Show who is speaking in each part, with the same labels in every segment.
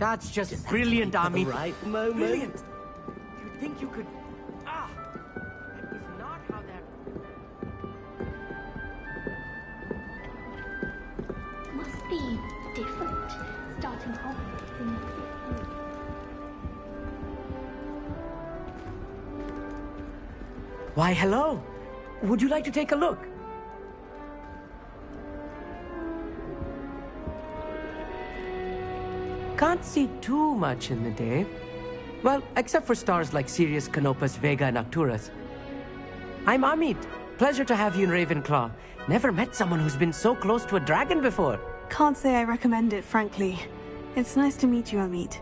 Speaker 1: That's just brilliant, Amit.
Speaker 2: Right moment.
Speaker 1: Brilliant. You'd think you could... Ah! That is not how that...
Speaker 3: Must be different, starting Hogwarts in the 5th year.
Speaker 1: Why, hello. Would you like to take a look? Can't see too much in the day. Well, except for stars like Sirius, Canopus, Vega, and Arcturus. I'm Amit. Pleasure to have you in Ravenclaw. Never met someone who's been so close to a dragon before.
Speaker 4: Can't say I recommend it, frankly. It's nice to meet you, Amit.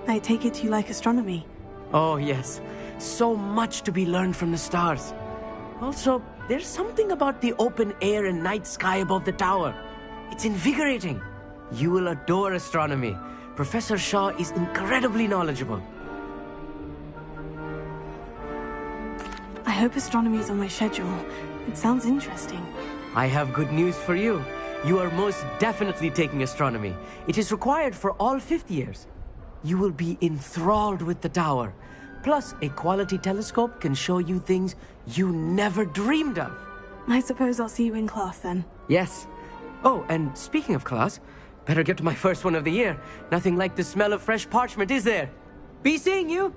Speaker 4: I take it you like astronomy.
Speaker 1: Oh, yes. So much to be learned from the stars. Also, there's something about the open air and night sky above the tower. It's invigorating. You will adore astronomy. Professor Shaw is incredibly knowledgeable.
Speaker 4: I hope astronomy's on my schedule. It sounds interesting.
Speaker 1: I have good news for you. You are most definitely taking astronomy. It is required for all 5th years. You will be enthralled with the tower. Plus, a quality telescope can show you things you never dreamed of.
Speaker 4: I suppose I'll see you in class then.
Speaker 1: Yes. Oh, and speaking of class, better get to my first one of the year. Nothing like the smell of fresh parchment, is there? Be seeing you!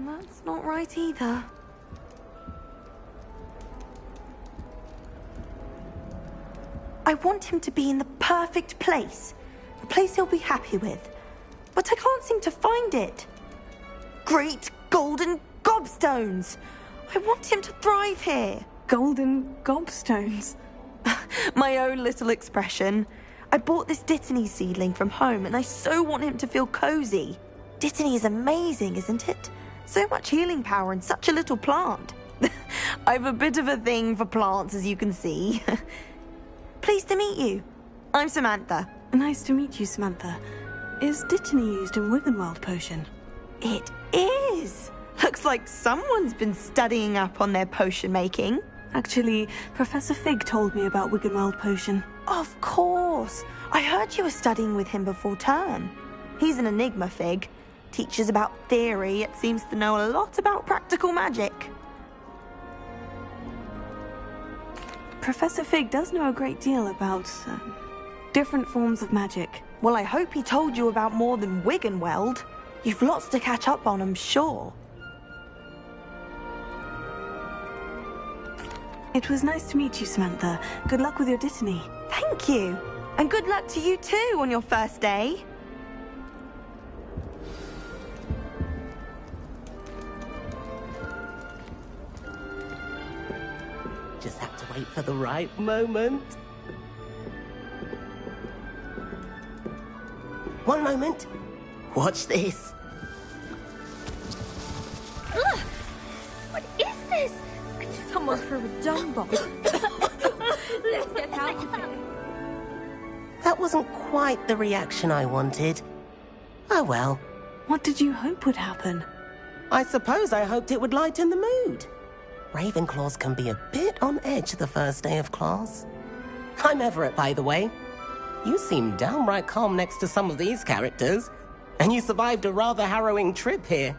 Speaker 4: That's not right either.
Speaker 5: I want him to be in the perfect place. A place he'll be happy with. But I can't seem to find it. Great golden gobstones! I want him to thrive here.
Speaker 4: Golden gobstones.
Speaker 5: My own little expression. I bought this Dittany seedling from home and I so want him to feel cozy. Dittany is amazing, isn't it? So much healing power in such a little plant. I've a bit of a thing for plants, as you can see. Pleased to meet you. I'm Samantha.
Speaker 4: Nice to meet you, Samantha. Is Dittany used in Wiggenweld potion?
Speaker 5: It is. Looks like someone's been studying up on their potion making.
Speaker 4: Actually, Professor Fig told me about Wiggenweld potion.
Speaker 5: Of course. I heard you were studying with him before term. He's an enigma, Fig. Teaches about theory, yet seems to know a lot about practical magic.
Speaker 4: Professor Fig does know a great deal about different forms of magic.
Speaker 5: Well, I hope he told you about more than Wiggenweld. You've lots to catch up on, I'm sure.
Speaker 4: It was nice to meet you, Samantha. Good luck with your Dittany.
Speaker 5: Thank you. And good luck to you too on your first day.
Speaker 2: Just have to wait for the right moment. One moment. Watch this.
Speaker 3: Ugh! What is this? Someone threw a dung bomb. Let's get out of here.
Speaker 2: That wasn't quite the reaction I wanted. Oh well.
Speaker 4: What did you hope would happen?
Speaker 2: I suppose I hoped it would lighten the mood. Ravenclaws can be a bit on edge the first day of class. I'm Everett, by the way. You seem downright calm next to some of these characters, and you survived a rather harrowing trip here.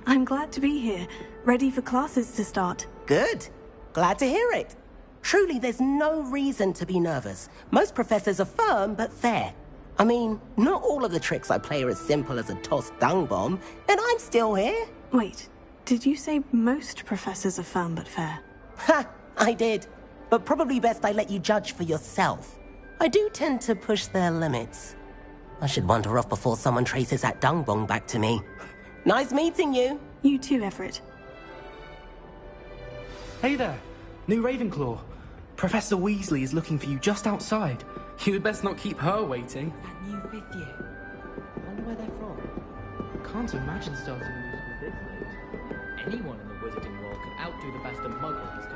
Speaker 4: I'm glad to be here, ready for classes to start.
Speaker 2: Good. Glad to hear it. Truly, there's no reason to be nervous. Most professors are firm but fair. I mean, not all of the tricks I play are as simple as a tossed dung bomb, and I'm still here.
Speaker 4: Wait, did you say most professors are firm but fair?
Speaker 2: Ha! I did. But probably best I let you judge for yourself. I do tend to push their limits. I should wander off before someone traces that dung bomb back to me. Nice meeting you.
Speaker 4: You too, Everett.
Speaker 6: Hey there, new Ravenclaw. Professor Weasley is looking for you just outside. You'd best not keep her waiting.
Speaker 1: That new 5th year.
Speaker 2: I wonder where they're from.
Speaker 7: Can't imagine starting a musical this late. Anyone in the wizarding world can outdo the best of muggles.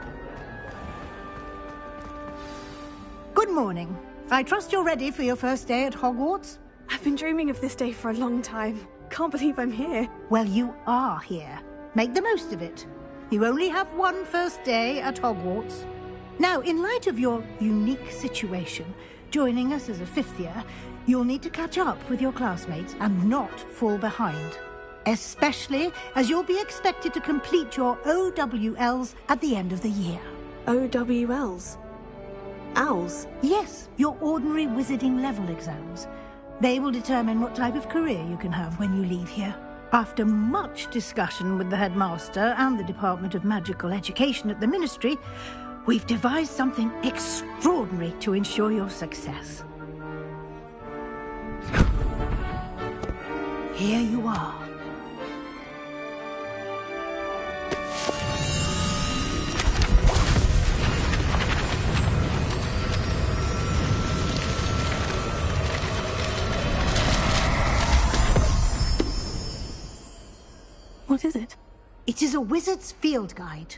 Speaker 8: Good morning. I trust you're ready for your first day at Hogwarts?
Speaker 4: I've been dreaming of this day for a long time. can't believe I'm here.
Speaker 8: Well, you are here. Make the most of it. You only have one first day at Hogwarts. Now, in light of your unique situation, joining us as a fifth year, you'll need to catch up with your classmates and not fall behind. Especially as you'll be expected to complete your OWLs at the end of the year.
Speaker 4: OWLs? Owls?
Speaker 8: Yes, your ordinary wizarding level exams. They will determine what type of career you can have when you leave here. After much discussion with the headmaster and the Department of Magical Education at the Ministry, we've devised something extraordinary to ensure your success. Here you are.
Speaker 4: What is it?
Speaker 8: It is a wizard's field guide.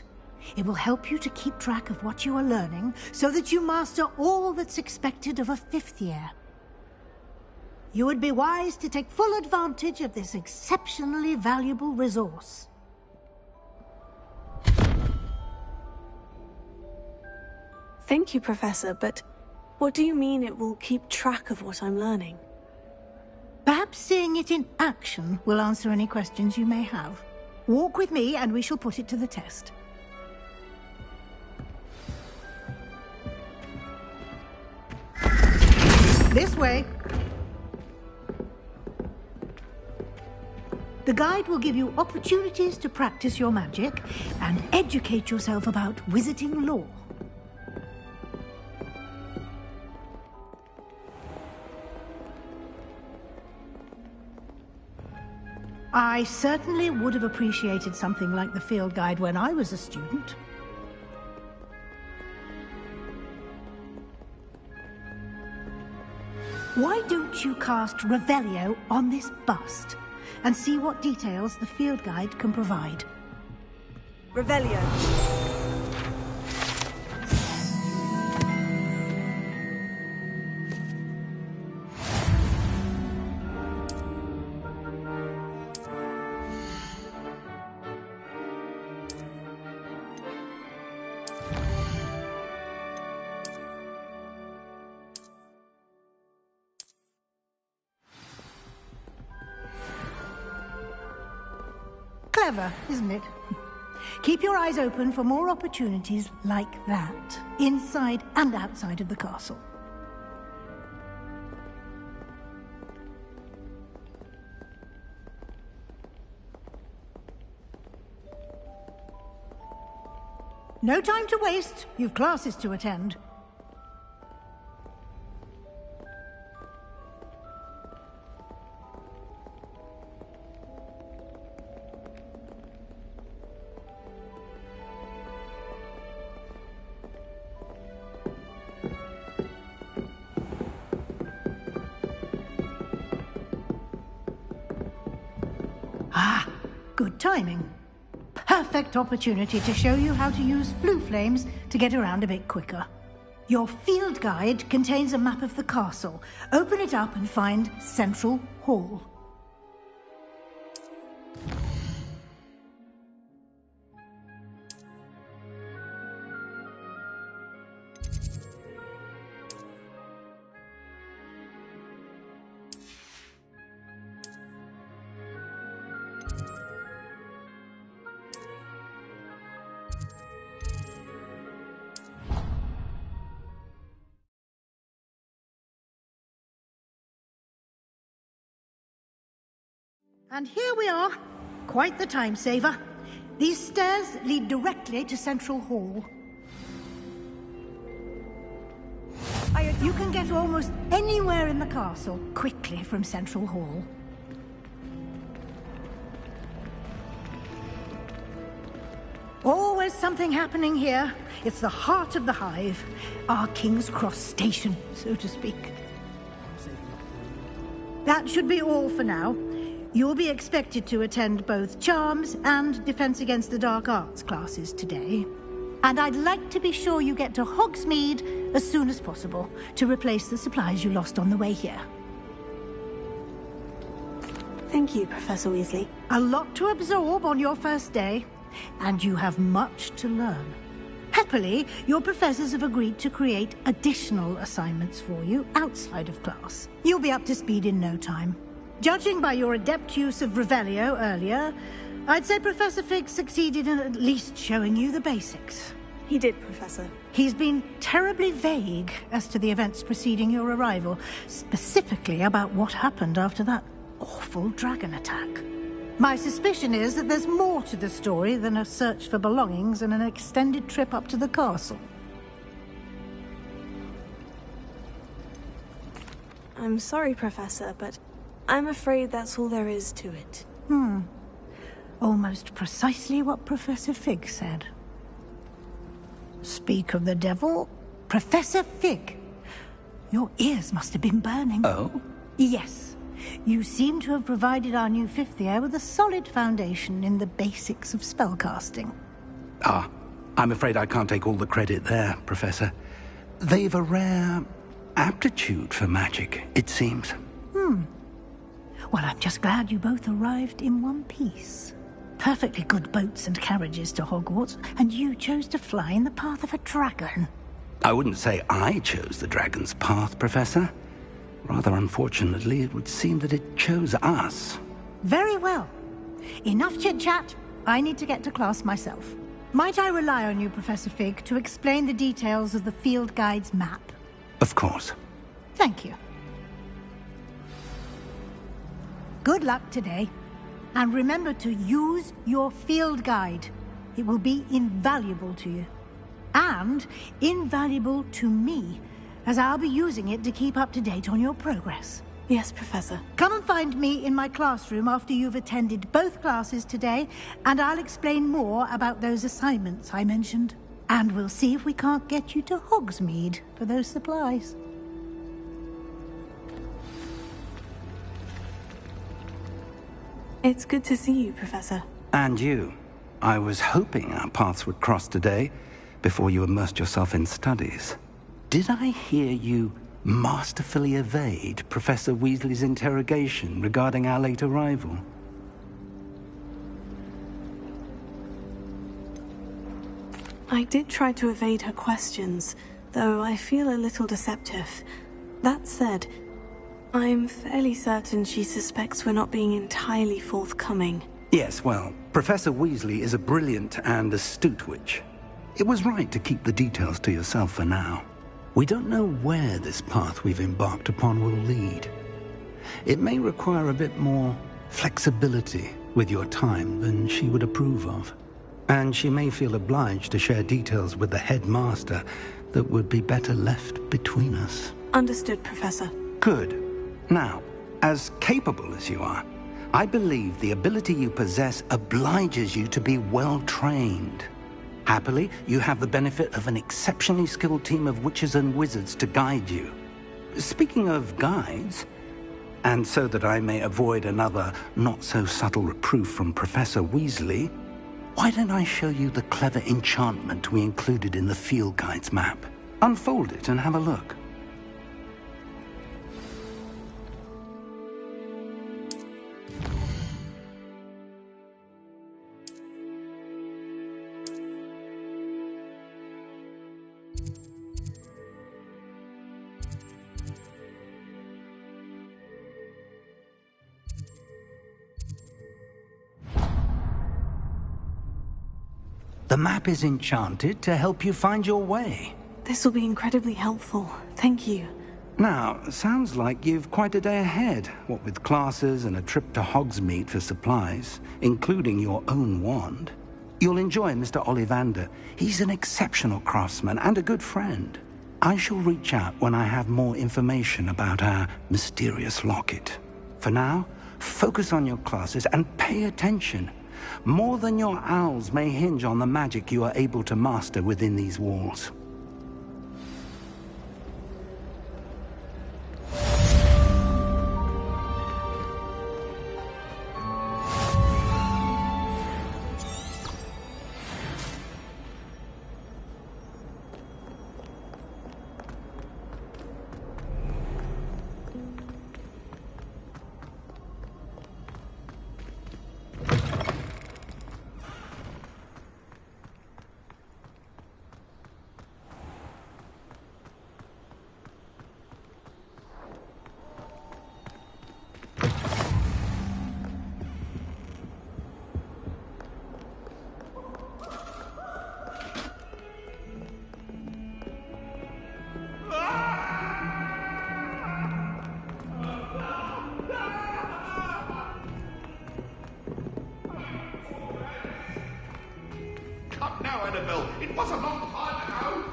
Speaker 8: It will help you to keep track of what you are learning so that you master all that's expected of a fifth year. You would be wise to take full advantage of this exceptionally valuable resource.
Speaker 4: Thank you, Professor, but what do you mean it will keep track of what I'm learning?
Speaker 8: Perhaps seeing it in action will answer any questions you may have. Walk with me and we shall put it to the test. This way. The guide will give you opportunities to practice your magic and educate yourself about wizarding lore. I certainly would have appreciated something like the field guide when I was a student. Why don't you cast Revelio on this bust and see what details the field guide can provide?
Speaker 4: Revelio.
Speaker 8: Clever, isn't it? Keep your eyes open for more opportunities like that, inside and outside of the castle. No time to waste. You've classes to attend. Good timing. Perfect opportunity to show you how to use flue flames to get around a bit quicker. Your field guide contains a map of the castle. Open it up and find Central Hall. And here we are. Quite the time saver. These stairs lead directly to Central Hall. You can get almost anywhere in the castle quickly from Central Hall. Always something happening here. It's the heart of the hive. Our King's Cross station, so to speak. That should be all for now. You'll be expected to attend both Charms and Defense Against the Dark Arts classes today. And I'd like to be sure you get to Hogsmeade as soon as possible to replace the supplies you lost on the way here.
Speaker 4: Thank you, Professor Weasley.
Speaker 8: A lot to absorb on your first day, and you have much to learn. Happily, your professors have agreed to create additional assignments for you outside of class. You'll be up to speed in no time. Judging by your adept use of Revelio earlier, I'd say Professor Fig succeeded in at least showing you the basics.
Speaker 4: He did, Professor.
Speaker 8: He's been terribly vague as to the events preceding your arrival, specifically about what happened after that awful dragon attack. My suspicion is that there's more to the story than a search for belongings and an extended trip up to the castle.
Speaker 4: I'm sorry, Professor, but I'm afraid that's all there is to it.
Speaker 8: Almost precisely what Professor Fig said. Speak of the devil, Professor Fig. Your ears must have been burning.
Speaker 9: Oh?
Speaker 8: Yes. You seem to have provided our new fifth year with a solid foundation in the basics of spellcasting.
Speaker 9: Ah, I'm afraid I can't take all the credit there, Professor. They've a rare aptitude for magic, it seems.
Speaker 8: Well, I'm just glad you both arrived in one piece. Perfectly good boats and carriages to Hogwarts, and you chose to fly in the path of a dragon.
Speaker 9: I wouldn't say I chose the dragon's path, Professor. Rather unfortunately, it would seem that it chose us.
Speaker 8: Very well. Enough chit-chat. I need to get to class myself. Might I rely on you, Professor Fig, to explain the details of the field guide's map?
Speaker 9: Of course.
Speaker 8: Thank you. Good luck today. And remember to use your field guide. It will be invaluable to you. And invaluable to me, as I'll be using it to keep up to date on your progress.
Speaker 4: Yes, Professor.
Speaker 8: Come and find me in my classroom after you've attended both classes today, and I'll explain more about those assignments I mentioned. And we'll see if we can't get you to Hogsmeade for those supplies.
Speaker 4: It's good to see you, Professor.
Speaker 9: And you. I was hoping our paths would cross today, before you immersed yourself in studies. Did I hear you masterfully evade Professor Weasley's interrogation regarding our late arrival?
Speaker 4: I did try to evade her questions, though I feel a little deceptive. That said, I'm fairly certain she suspects we're not being entirely forthcoming.
Speaker 9: Yes, well, Professor Weasley is a brilliant and astute witch. It was right to keep the details to yourself for now. We don't know where this path we've embarked upon will lead. It may require a bit more flexibility with your time than she would approve of. And she may feel obliged to share details with the headmaster that would be better left between us.
Speaker 4: Understood, Professor.
Speaker 9: Good. Now, as capable as you are, I believe the ability you possess obliges you to be well trained. Happily, you have the benefit of an exceptionally skilled team of witches and wizards to guide you. Speaking of guides, and so that I may avoid another not-so-subtle reproof from Professor Weasley, why don't I show you the clever enchantment we included in the field guide's map? Unfold it and have a look. The map is enchanted to help you find your way.
Speaker 4: This will be incredibly helpful. Thank you.
Speaker 9: Now, sounds like you've quite a day ahead, what with classes and a trip to Hogsmeade for supplies, including your own wand. You'll enjoy Mr. Ollivander. He's an exceptional craftsman and a good friend. I shall reach out when I have more information about our mysterious locket. For now, focus on your classes and pay attention. More than your owls may hinge on the magic you are able to master within these walls.
Speaker 10: Come now, Annabelle. It was a long time ago.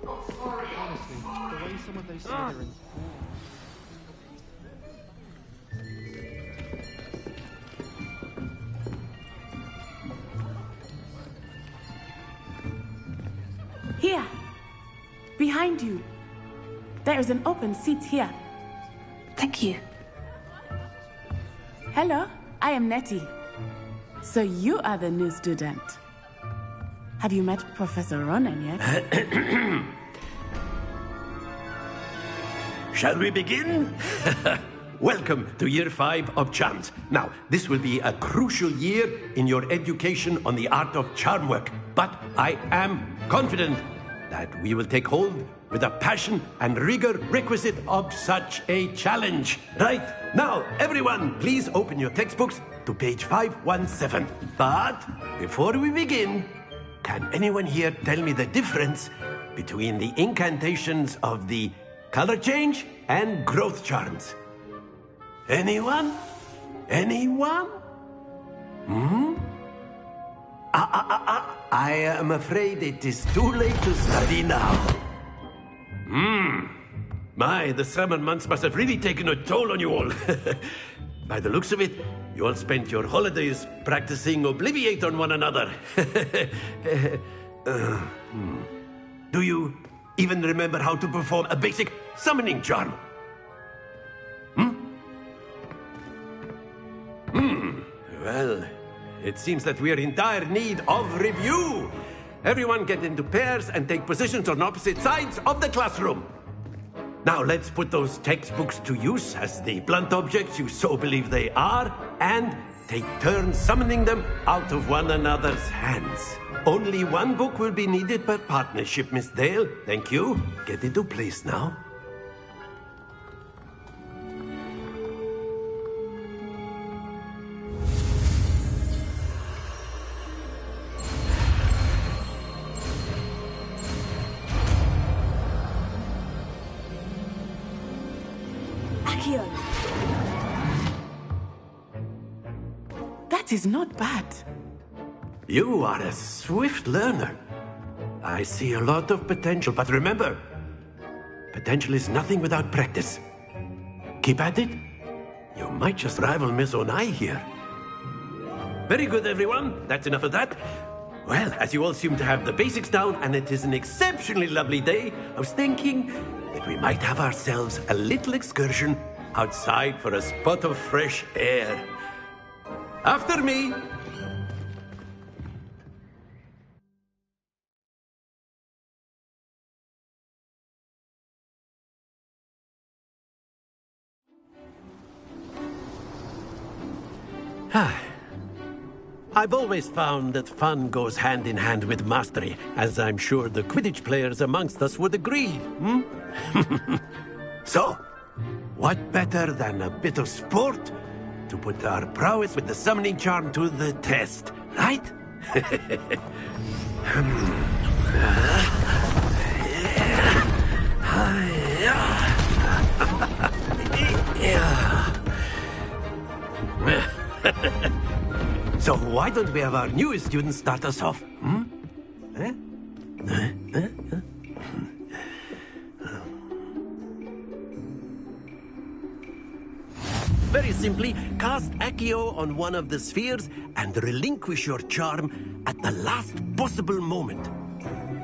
Speaker 10: Oh, sorry.
Speaker 6: Honestly, the way some of those Slytherins...
Speaker 11: Here. Behind you. There is an open seat here.
Speaker 4: Thank you.
Speaker 11: Hello, I am Nettie. So you are the new student. Have you met Professor Ronan yet?
Speaker 12: Shall we begin? Welcome to Year 5 of Charms. Now, this will be a crucial year in your education on the art of charm work. But I am confident that we will take hold with the passion and rigor requisite of such a challenge. Right, now, everyone, please open your textbooks to page 517. But before we begin, can anyone here tell me the difference between the incantations of the color change and growth charms? Anyone? Anyone? I am afraid it is too late to study now. My, the summer months must have really taken a toll on you all. By the looks of it, you all spent your holidays practicing Obliviate on one another. Do you even remember how to perform a basic summoning charm? Well, it seems that we are in dire need of review. Everyone get into pairs and take positions on opposite sides of the classroom. Now let's put those textbooks to use as the blunt objects you so believe they are, and take turns summoning them out of one another's hands. Only one book will be needed per partnership, Miss Dale. Thank you. Get into place now.
Speaker 11: That is not bad.
Speaker 12: You are a swift learner. I see a lot of potential, but remember, potential is nothing without practice. Keep at it. You might just rival Miss Onai here. Very good, everyone. That's enough of that. Well, as you all seem to have the basics down, and it is an exceptionally lovely day, I was thinking that we might have ourselves a little excursion outside for a spot of fresh air. After me. I've always found that fun goes hand in hand with mastery, as I'm sure the Quidditch players amongst us would agree. So, what better than a bit of sport to put our prowess with the summoning charm to the test, right? So why don't we have our newest student start us off? Very simply, cast Accio on one of the spheres and relinquish your charm at the last possible moment.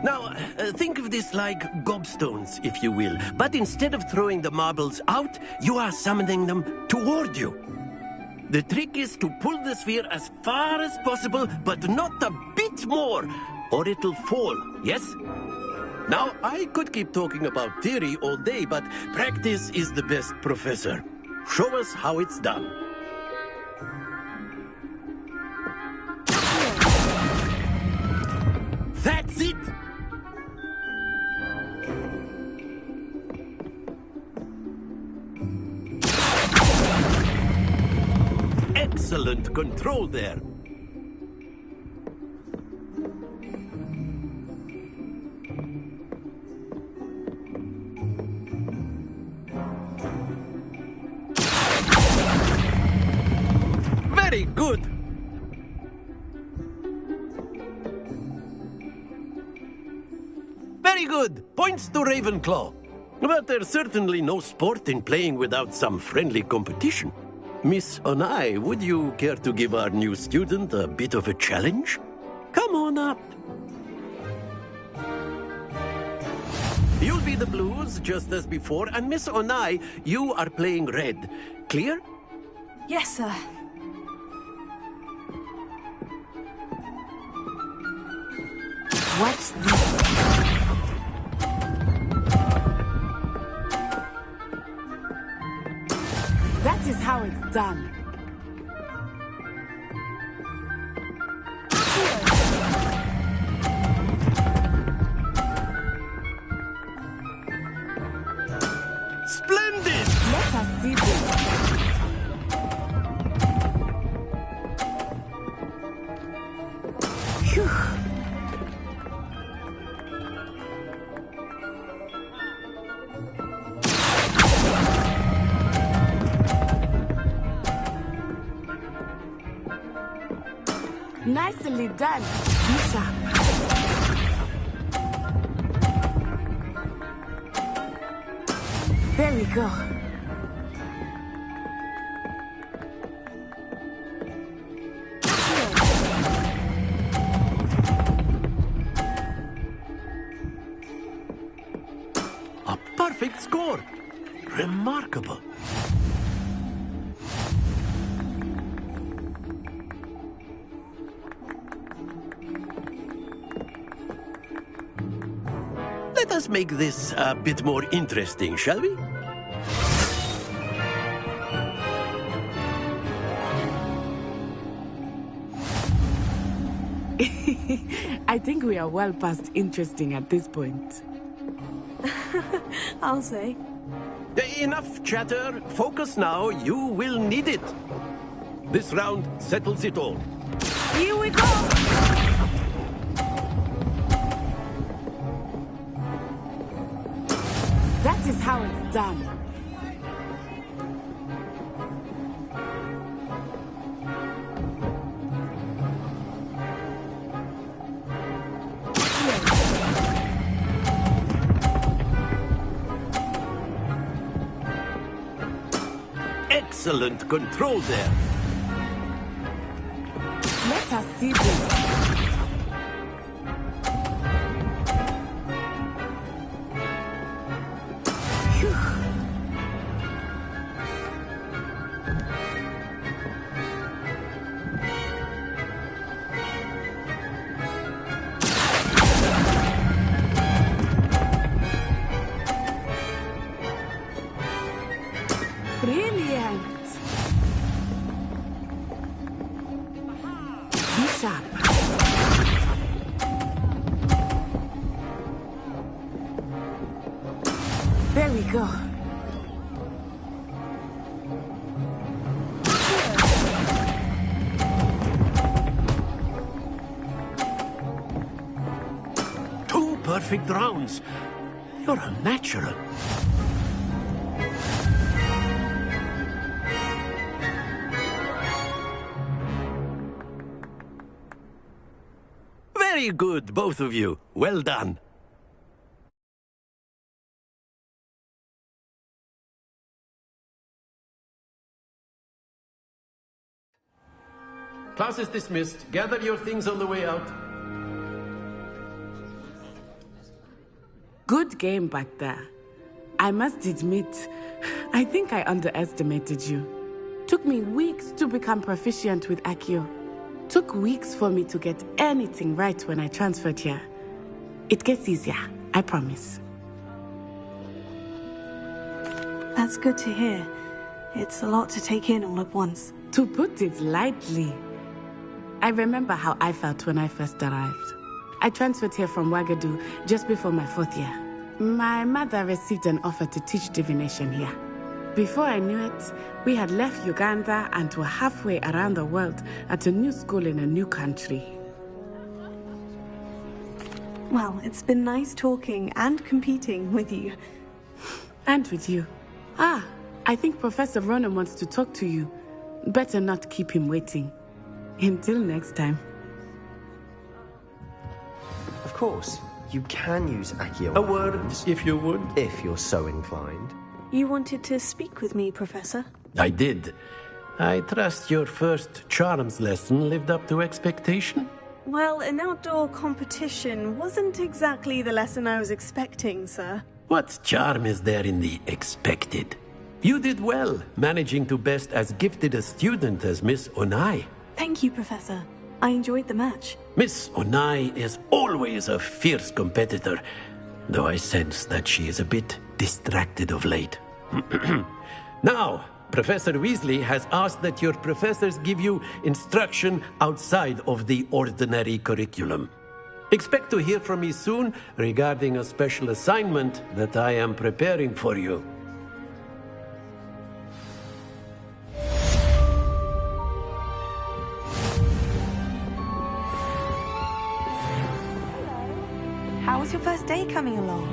Speaker 12: Now, think of this like gobstones, if you will. But instead of throwing the marbles out, you are summoning them toward you. The trick is to pull the sphere as far as possible, but not a bit more, or it'll fall, yes? Now, I could keep talking about theory all day, but practice is the best professor. Show us how it's done. That's it! Excellent control there. Very good. Very good. Points to Ravenclaw. But there's certainly no sport in playing without some friendly competition. Miss Onai, would you care to give our new student a bit of a challenge? Come on up. You'll be the blues, just as before, and Miss Onai, you are playing red. Clear?
Speaker 4: Yes, sir.
Speaker 11: What's this? That is how it's done.
Speaker 12: Splendid!
Speaker 11: Let us see this. Phew. Nicely done, Bishop. There we go.
Speaker 12: A perfect score. Remarkable. Let us make this a bit more interesting, shall we?
Speaker 11: I think we are well past interesting at this point.
Speaker 4: I'll say.
Speaker 12: Enough chatter. Focus now. You will need it. This round settles it all.
Speaker 11: Here we go! That is how it's done.
Speaker 12: Excellent control there.
Speaker 11: Let us see this. Brilliant! Bishop. There we go.
Speaker 12: Two perfect rounds. You're a natural. Very good, both of you. Well done. Class is dismissed. Gather your things on the way out.
Speaker 11: Good game back there. I must admit, I think I underestimated you. Took me weeks to become proficient with Accio. Took weeks for me to get anything right when I transferred here. It gets easier, I promise.
Speaker 4: That's good to hear. It's a lot to take in all at once.
Speaker 11: To put it lightly, I remember how I felt when I first arrived. I transferred here from Ouagadougou just before my 4th year. My mother received an offer to teach divination here. Before I knew it, we had left Uganda and were halfway around the world at a new school in a new country.
Speaker 4: Well, it's been nice talking and competing with you.
Speaker 11: And with you. Ah, I think Professor Ronan wants to talk to you. Better not keep him waiting. Until next time.
Speaker 13: Of course. You can use Accio.
Speaker 12: A word, if you would.
Speaker 13: If you're so inclined.
Speaker 4: You wanted to speak with me, Professor?
Speaker 12: I did. I trust your first charms lesson lived up to expectation?
Speaker 4: Well, an outdoor competition wasn't exactly the lesson I was expecting, sir.
Speaker 12: What charm is there in the expected? You did well, managing to best as gifted a student as Miss Onai.
Speaker 4: Thank you, Professor. I enjoyed the match.
Speaker 12: Miss Onai is always a fierce competitor, though I sense that she is a bit distracted of late. Now, Professor Weasley has asked that your professors give you instruction outside of the ordinary curriculum. Expect to hear from me soon regarding a special assignment that I am preparing for you.
Speaker 5: How was your first day coming along?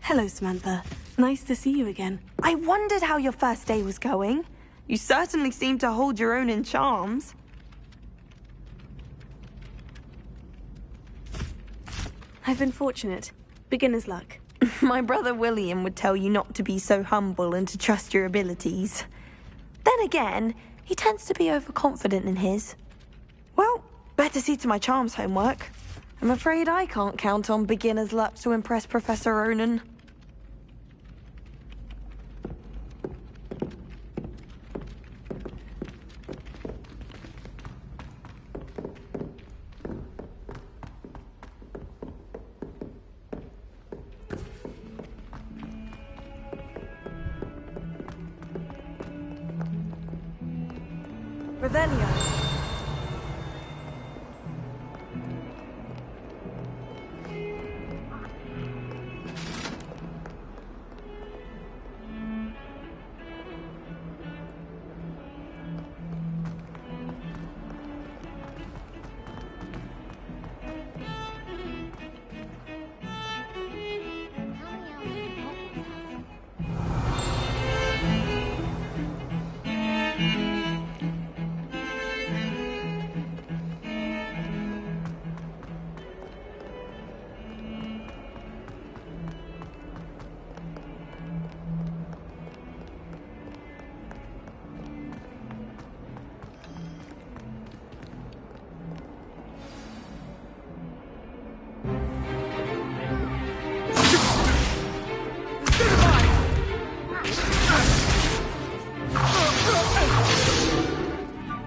Speaker 4: Hello, Samantha. Nice to see you again.
Speaker 5: I wondered how your first day was going. You certainly seem to hold your own in charms.
Speaker 4: I've been fortunate. Beginner's luck.
Speaker 5: My brother William would tell you not to be so humble and to trust your abilities. Then again, he tends to be overconfident in his. Well, better see to my charms homework. I'm afraid I can't count on beginner's luck to impress Professor Ronan. Revelio.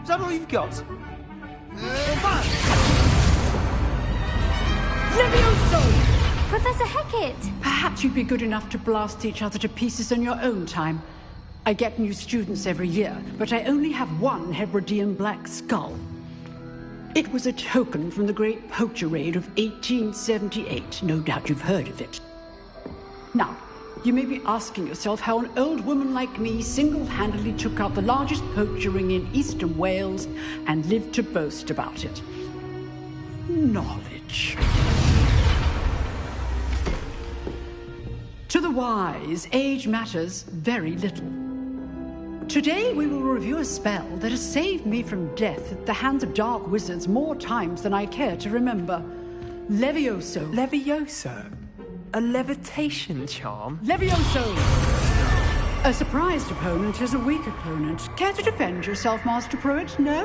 Speaker 14: Is that all you've got?
Speaker 3: Levioso! Professor Hecat!
Speaker 15: Perhaps you'd be good enough to blast each other to pieces in your own time. I get new students every year, but I only have one Hebridean black skull. It was a token from the Great Poacher Raid of 1878. No doubt you've heard of it. Now, you may be asking yourself how an old woman like me single-handedly took out the largest poacher ring in eastern Wales and lived to boast about it. Knowledge. To the wise, age matters very little. Today we will review a spell that has saved me from death at the hands of dark wizards more times than I care to remember. Levioso.
Speaker 14: Levioso? A levitation charm?
Speaker 15: Levioso! A surprised opponent is a weak opponent. Care to defend yourself, Master Pruitt? No?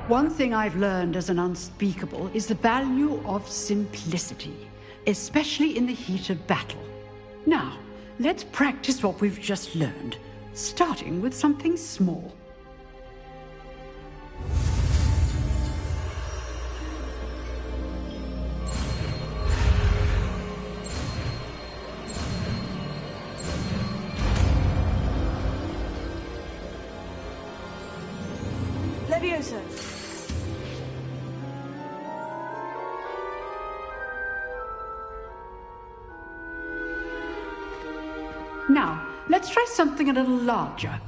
Speaker 15: One thing I've learned as an unspeakable is the value of simplicity, especially in the heat of battle. Now, let's practice what we've just learned, starting with something small.
Speaker 4: Leviosa!
Speaker 15: Now, let's try something a little larger.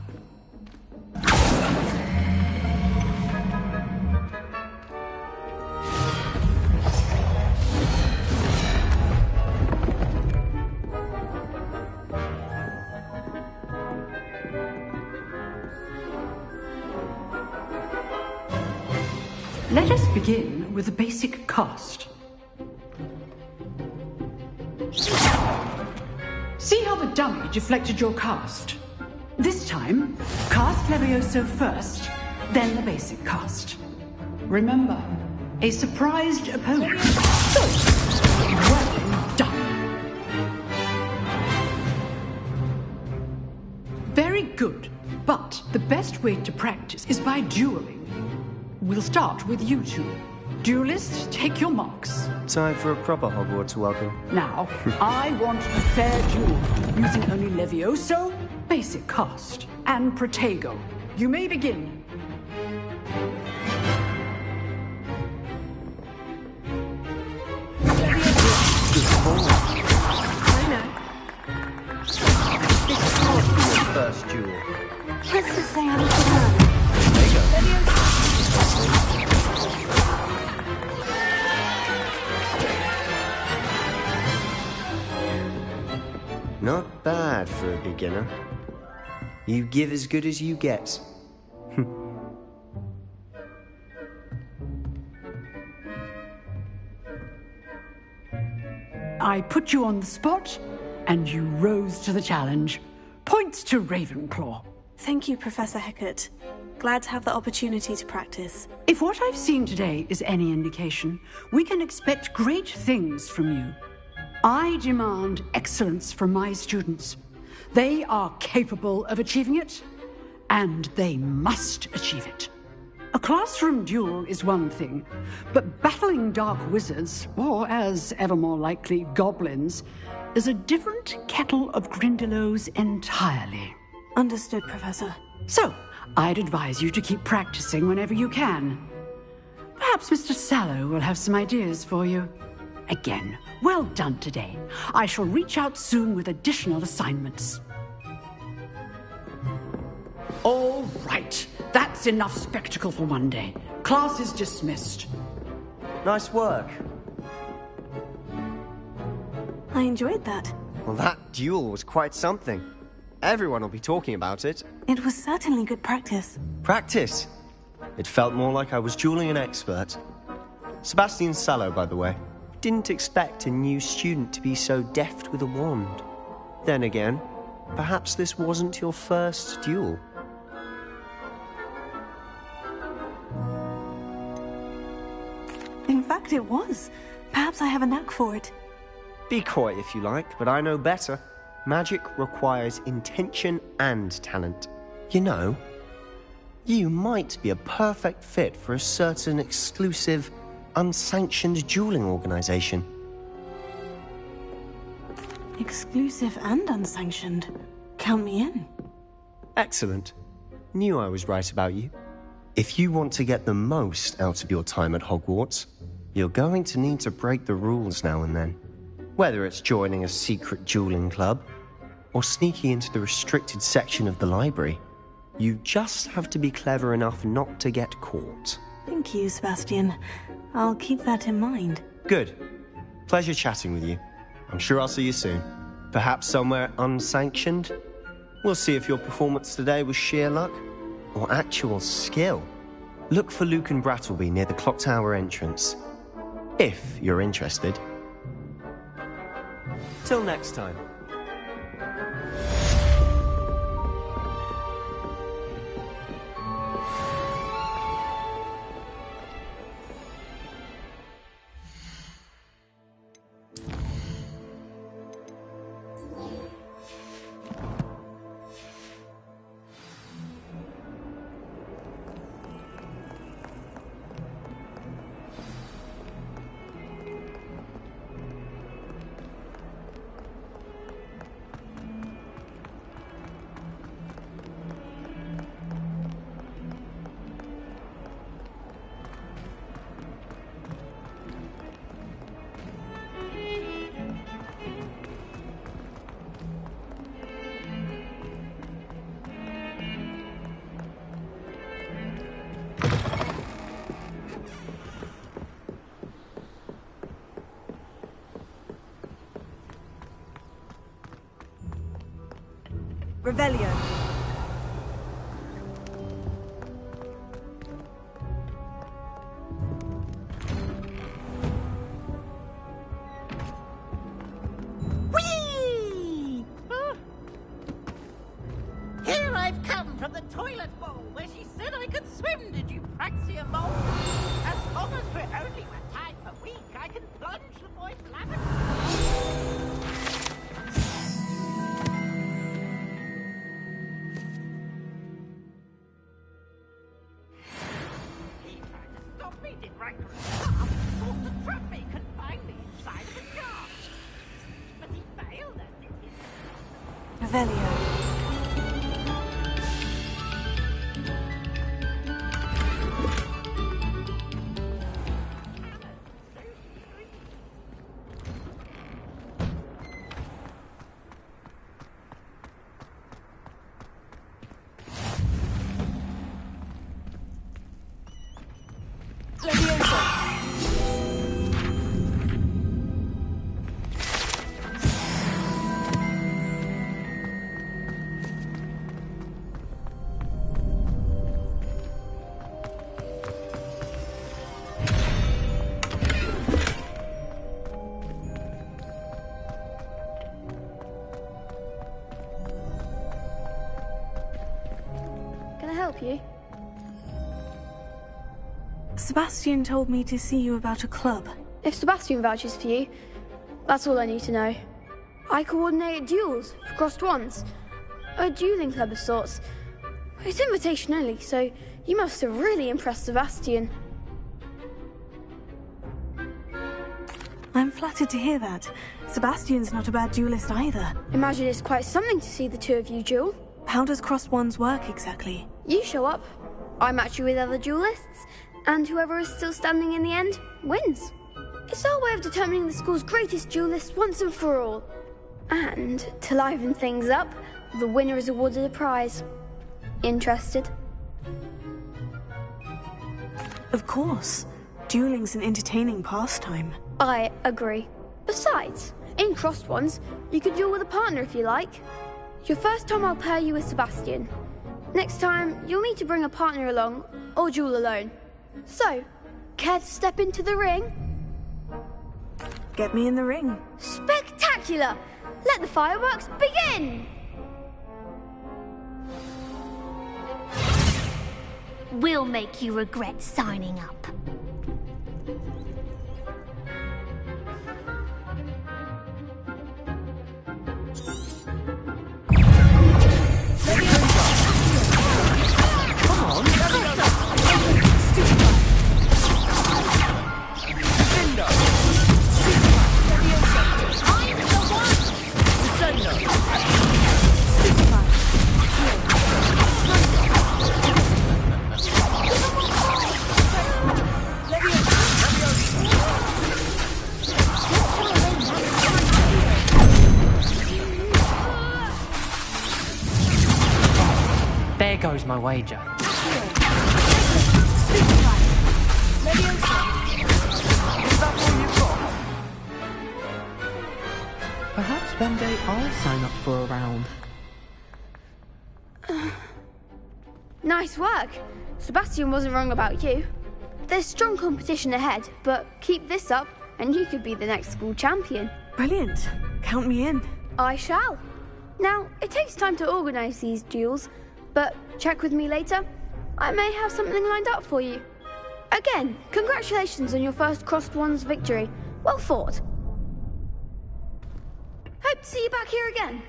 Speaker 15: Let us begin with the basic cast. See how the dummy deflected your cast? This time, cast Levioso first, then the basic cast. Remember, a surprised opponent. Good. Well done. Very good, but the best way to practice is by dueling. We'll start with you two. Duelists, take your marks.
Speaker 13: Time for a proper Hogwarts welcome.
Speaker 15: Now, I want a fair duel, using only Levioso, basic cast, and Protego. You may begin.
Speaker 13: This can't be your first duel.
Speaker 4: Let's just say I'm a fan.
Speaker 13: There you go. Not bad for a beginner. You give as good as you get.
Speaker 15: I put you on the spot, and you rose to the challenge. Points to Ravenclaw.
Speaker 4: Thank you, Professor Hecat. Glad to have the opportunity to practice.
Speaker 15: If what I've seen today is any indication, we can expect great things from you. I demand excellence from my students. They are capable of achieving it, and they must achieve it. A classroom duel is one thing, but battling dark wizards, or as ever more likely, goblins, is a different kettle of Grindylows entirely.
Speaker 4: Understood, Professor.
Speaker 15: So, I'd advise you to keep practicing whenever you can. Perhaps Mr. Sallow will have some ideas for you. Again, well done today. I shall reach out soon with additional assignments. All right. That's enough spectacle for one day. Class is dismissed.
Speaker 13: Nice work.
Speaker 4: I enjoyed that.
Speaker 13: Well, that duel was quite something. Everyone will be talking about it.
Speaker 4: It was certainly good practice.
Speaker 13: Practice? It felt more like I was dueling an expert. Sebastian Sallow, by the way. Didn't expect a new student to be so deft with a wand. Then again, perhaps this wasn't your first duel.
Speaker 4: In fact, it was. Perhaps I have a knack for it.
Speaker 13: Be coy if you like, but I know better. Magic requires intention and talent. You know, you might be a perfect fit for a certain exclusive, unsanctioned dueling organization.
Speaker 4: Exclusive and unsanctioned. Count me in.
Speaker 13: Excellent. Knew I was right about you. If you want to get the most out of your time at Hogwarts, you're going to need to break the rules now and then. Whether it's joining a secret dueling club, or sneaking into the restricted section of the library, you just have to be clever enough not to get caught.
Speaker 4: Thank you, Sebastian. I'll keep that in mind.
Speaker 13: Good. Pleasure chatting with you. I'm sure I'll see you soon. Perhaps somewhere unsanctioned? We'll see if your performance today was sheer luck or actual skill. Look for Luke and Brattleby near the clock tower entrance. If you're interested. Till next time.
Speaker 3: Revelio.
Speaker 16: Whee! Here I've come from the toilet bowl where she said I could swim, did you Praxia mole? As long as we're only one time per week, I can plunge the boy's lavender. He tried to stop me, did Ranker thought to trap me, confine me inside of a jar. But he failed us, did he?
Speaker 4: Revelio.
Speaker 17: Can I help you?
Speaker 4: Sebastian told me to see you about a club.
Speaker 17: If Sebastian vouches for you, that's all I need to know. I coordinate duels for crossed ones. A dueling club of sorts. It's invitation only, so you must have really impressed Sebastian.
Speaker 4: I'm flattered to hear that. Sebastian's not a bad duelist either.
Speaker 17: Imagine it's quite something to see the two of you duel.
Speaker 4: How does crossed ones work exactly?
Speaker 17: You show up, I match you with other duelists, and whoever is still standing in the end wins. It's our way of determining the school's greatest duelist once and for all. And to liven things up, the winner is awarded a prize. Interested?
Speaker 4: Of course. Dueling's an entertaining pastime.
Speaker 17: I agree. Besides, in crossed ones, you could duel with a partner if you like. Your first time I'll pair you with Sebastian. Next time, you'll need to bring a partner along, or duel alone. So, care to step into the ring?
Speaker 4: Get me in the ring.
Speaker 17: Spectacular! Let the fireworks begin!
Speaker 18: We'll make you regret signing up.
Speaker 1: There goes my wager.
Speaker 14: Perhaps one day I'll sign up for a round.
Speaker 17: Nice work. Sebastian wasn't wrong about you. There's strong competition ahead, but keep this up and you could be the next school champion.
Speaker 4: Brilliant. Count me in.
Speaker 17: I shall. Now, it takes time to organise these duels, but check with me later. I may have something lined up for you. Again, congratulations on your first crossed ones victory. Well fought. Hope to see you back here again.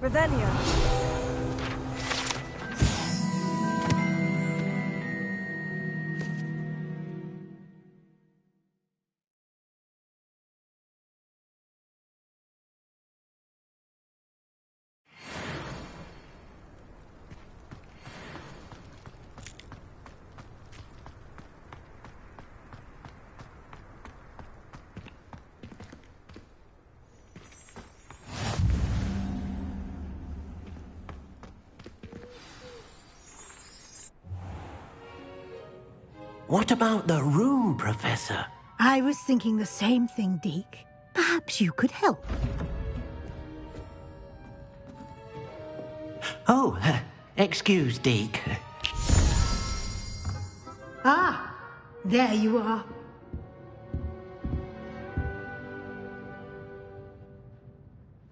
Speaker 4: Revelio.
Speaker 12: What about the room, Professor?
Speaker 8: I was thinking the same thing, Deke. Perhaps you could help.
Speaker 12: Oh, excuse, Deke.
Speaker 8: Ah, there you are.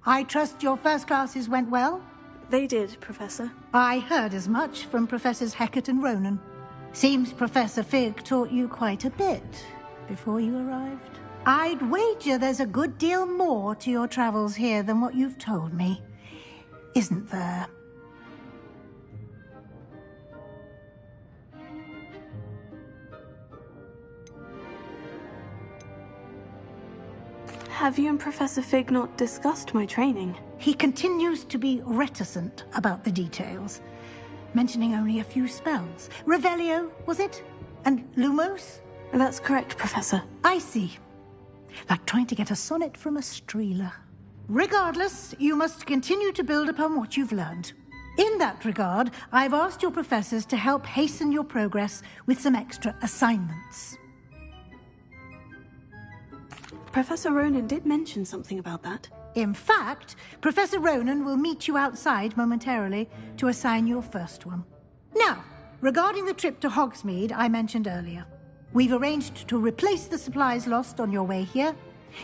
Speaker 8: I trust your first classes went well?
Speaker 4: They did, Professor.
Speaker 8: I heard as much from Professors Hecat and Ronan. Seems Professor Fig taught you quite a bit before you arrived. I'd wager there's a good deal more to your travels here than what you've told me. Isn't there?
Speaker 4: Have you and Professor Fig not discussed my training?
Speaker 8: He continues to be reticent about the details, mentioning only a few spells. Revelio, was it? And Lumos?
Speaker 4: That's correct, Professor.
Speaker 8: I see. Like trying to get a sonnet from a streeler. Regardless, you must continue to build upon what you've learned. In that regard, I've asked your professors to help hasten your progress with some extra assignments.
Speaker 4: Professor Ronan did mention something about that.
Speaker 8: In fact, Professor Ronan will meet you outside momentarily to assign your first one. Now, regarding the trip to Hogsmeade I mentioned earlier, we've arranged to replace the supplies lost on your way here,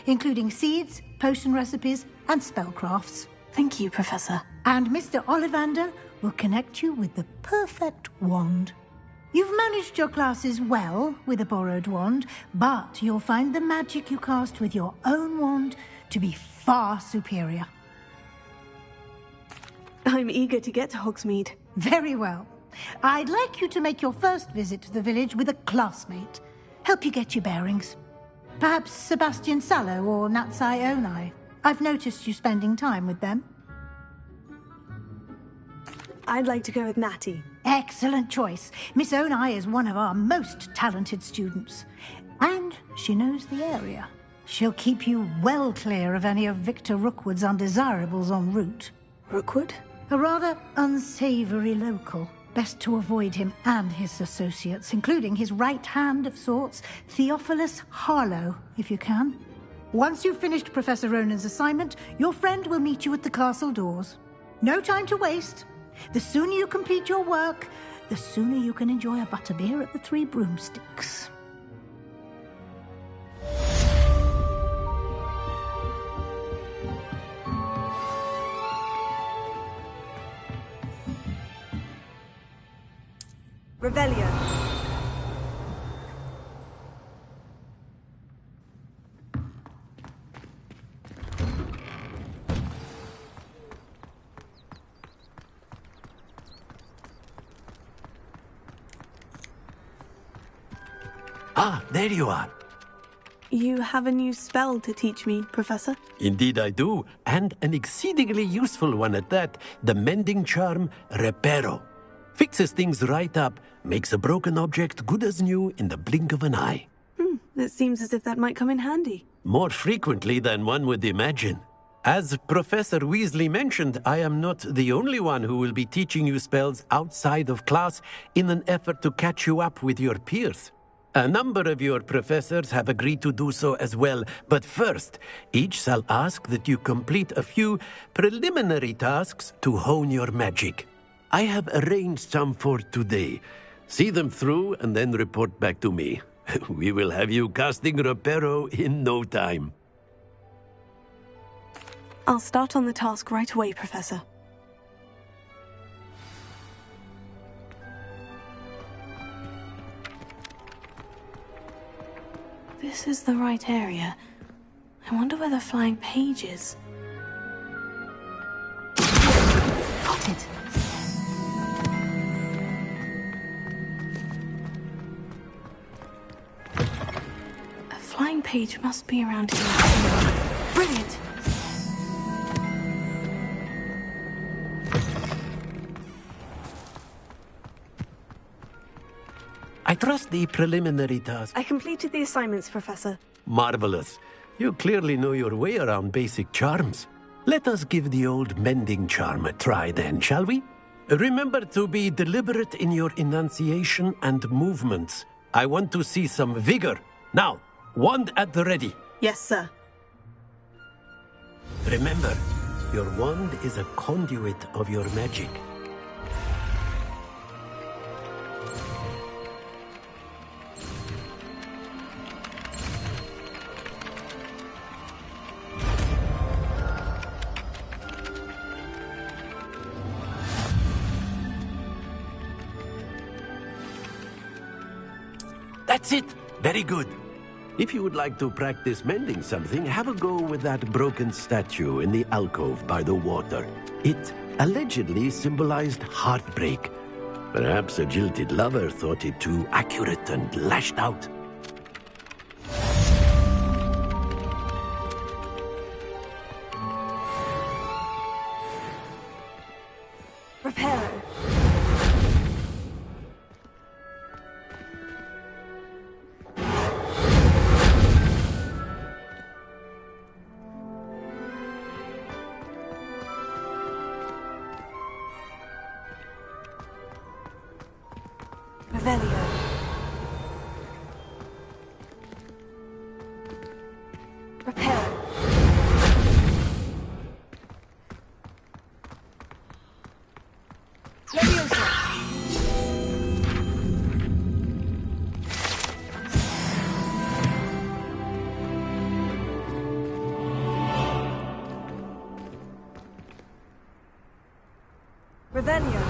Speaker 8: including seeds, potion recipes, and spellcrafts.
Speaker 4: Thank you, Professor.
Speaker 8: And Mr. Ollivander will connect you with the perfect wand. You've managed your classes well with a borrowed wand, but you'll find the magic you cast with your own wand to be far superior.
Speaker 4: I'm eager to get to Hogsmeade.
Speaker 8: Very well. I'd like you to make your first visit to the village with a classmate. Help you get your bearings. Perhaps Sebastian Sallow or Natsai Onai. I've noticed you spending time with them.
Speaker 4: I'd like to go with Natty.
Speaker 8: Excellent choice. Miss Onai is one of our most talented students. And she knows the area. She'll keep you well clear of any of Victor Rookwood's undesirables en route.
Speaker 4: Rookwood?
Speaker 8: A rather unsavory local. Best to avoid him and his associates, including his right hand of sorts, Theophilus Harlow, if you can. Once you've finished Professor Ronan's assignment, your friend will meet you at the castle doors. No time to waste. The sooner you complete your work, the sooner you can enjoy a butterbeer at the Three Broomsticks.
Speaker 4: Revelio.
Speaker 12: Ah, there you are.
Speaker 4: You have a new spell to teach me, Professor?
Speaker 12: Indeed I do, and an exceedingly useful one at that. The mending charm, Reparo. Fixes things right up, makes a broken object good as new in the blink of an eye.
Speaker 4: It seems as if that might come in handy.
Speaker 12: More frequently than one would imagine. As Professor Weasley mentioned, I am not the only one who will be teaching you spells outside of class in an effort to catch you up with your peers. A number of your professors have agreed to do so as well, but first, each shall ask that you complete a few preliminary tasks to hone your magic. I have arranged some for today. See them through and then report back to me. We will have you casting Reparo in no time.
Speaker 4: I'll start on the task right away, Professor. This is the right area. I wonder where the flying page is. Got it. A flying page must be around here. Brilliant!
Speaker 12: I trust the preliminary task.
Speaker 4: I completed the assignments, Professor.
Speaker 12: Marvelous. You clearly know your way around basic charms. Let us give the old mending charm a try then, shall we? Remember to be deliberate in your enunciation and movements. I want to see some vigor. Now, wand at the ready.
Speaker 4: Yes, sir.
Speaker 12: Remember, your wand is a conduit of your magic. That's it! Very good. If you would like to practice mending something, have a go with that broken statue in the alcove by the water. It allegedly symbolized heartbreak. Perhaps a jilted lover thought it too accurate and lashed out.
Speaker 5: Reparo. Revelio. Reparo. Leviosa. Revelio.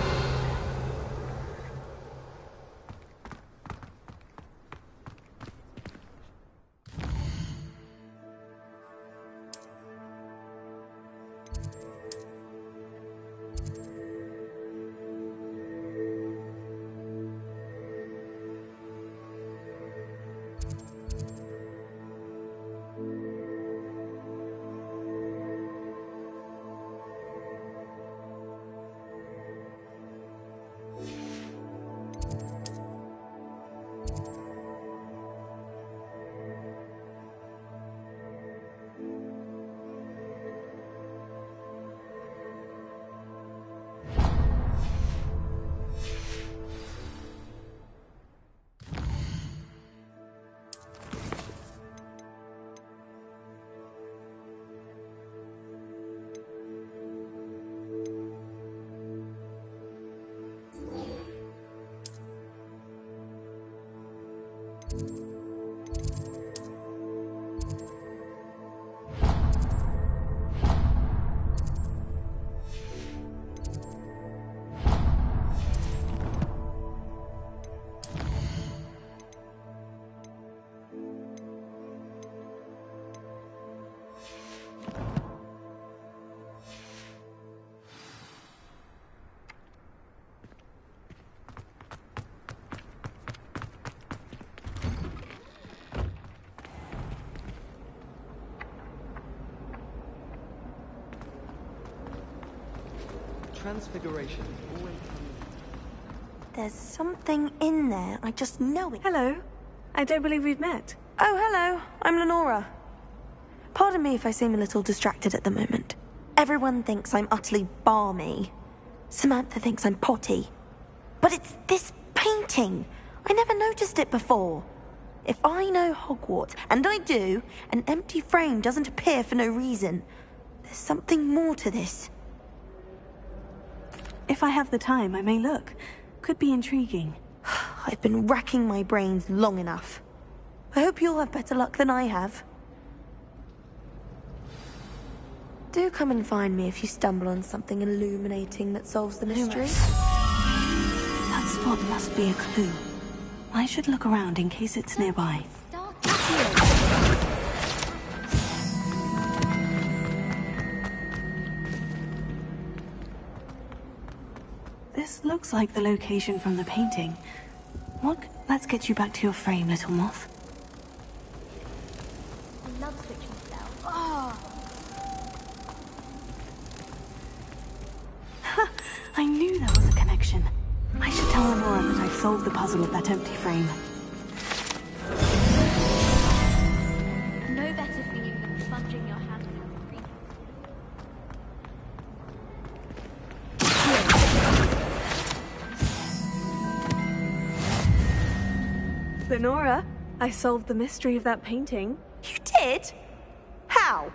Speaker 14: Transfiguration.
Speaker 5: There's something in there. I just know it.
Speaker 4: Hello. I don't believe we've met.
Speaker 5: Oh, hello. I'm Lenora. Pardon me if I seem a little distracted at the moment. Everyone thinks I'm utterly balmy. Samantha thinks I'm potty. But it's this painting. I never noticed it before. If I know Hogwarts, and I do, an empty frame doesn't appear for no reason. There's something more to this.
Speaker 4: If I have the time, I may look. Could be intriguing.
Speaker 5: I've been racking my brains long enough. I hope you'll have better luck than I have. Do come and find me if you stumble on something illuminating that solves the mystery.
Speaker 4: That spot must be a clue. I should look around in case it's nearby. This looks like the location from the painting. Let's get you back to your frame, little moth.
Speaker 18: I love switching spells.
Speaker 4: Ha! I knew there was a connection. I should tell Lenora that I've solved the puzzle of that empty frame.
Speaker 18: No better feeling than plunging your hand in a green.
Speaker 4: Lenora, I solved the mystery of that painting.
Speaker 5: You did? How?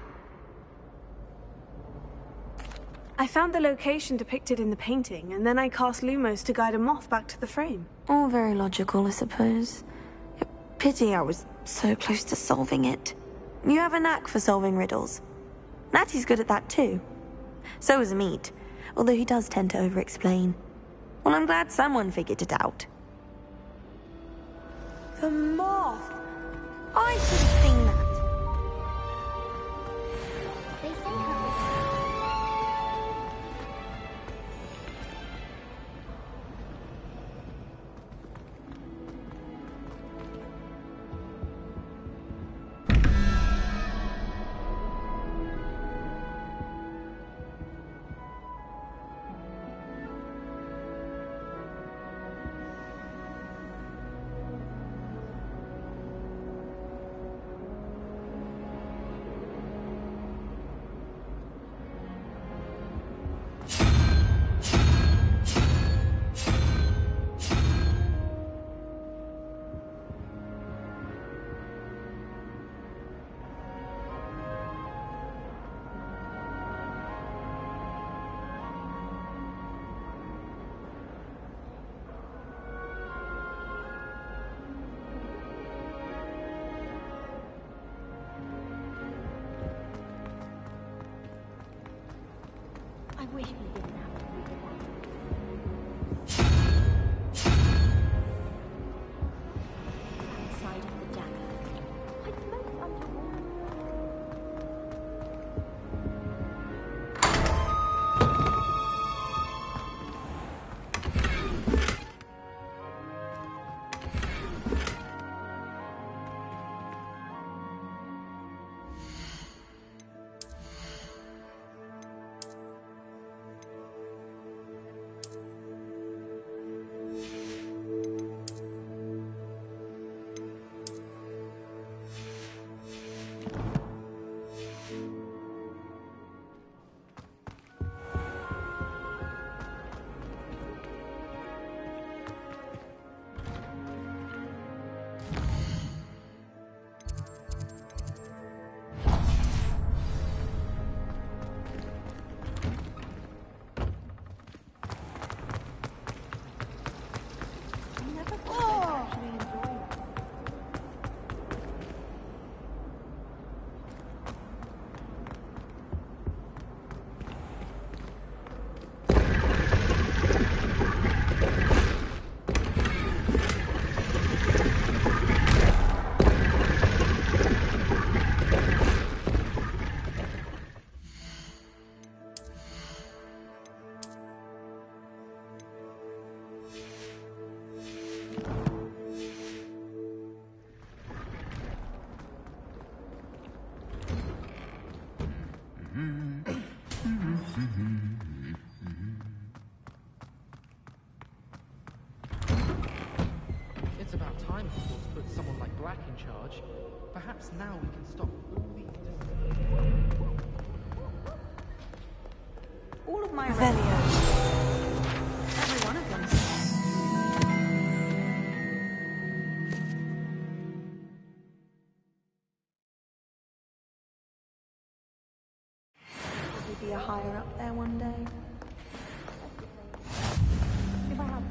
Speaker 4: I found the location depicted in the painting, and then I cast Lumos to guide a moth back to the frame.
Speaker 5: All very logical, I suppose. Pity I was so close to solving it. You have a knack for solving riddles. Natty's good at that too. So is Amit, although he does tend to over-explain. Well, I'm glad someone figured it out. The moth! I should have seen that.
Speaker 18: They say her I wish we didn't have to read it outside of the dagger. I float underwater.
Speaker 6: It's about time Hogwarts put someone like Black in charge. Perhaps now we can stop all
Speaker 5: All of my
Speaker 4: Revelio.
Speaker 5: Every one of them. Probably be a higher up there one day. If I had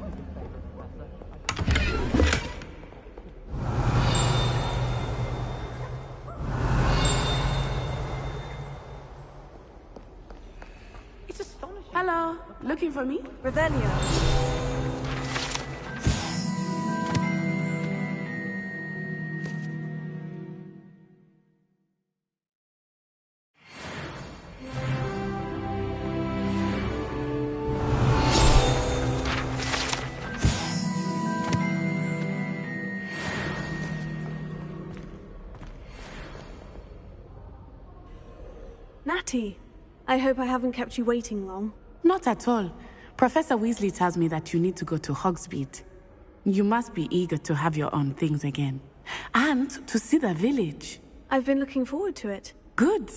Speaker 11: Hello, looking for me?
Speaker 4: Revelio. tea. I hope I haven't kept you waiting long.
Speaker 11: Not at all. Professor Weasley tells me that you need to go to Hogsmeade. You must be eager to have your own things again. And to see the village.
Speaker 4: I've been looking forward to it.
Speaker 11: Good.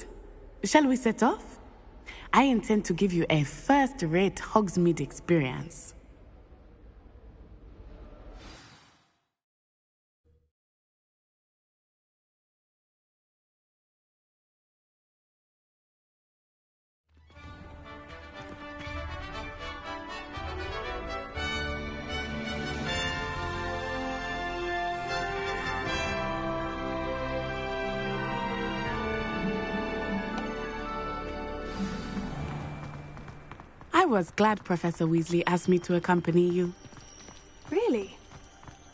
Speaker 11: Shall we set off? I intend to give you a first-rate Hogsmeade experience. I was glad Professor Weasley asked me to accompany you.
Speaker 4: Really?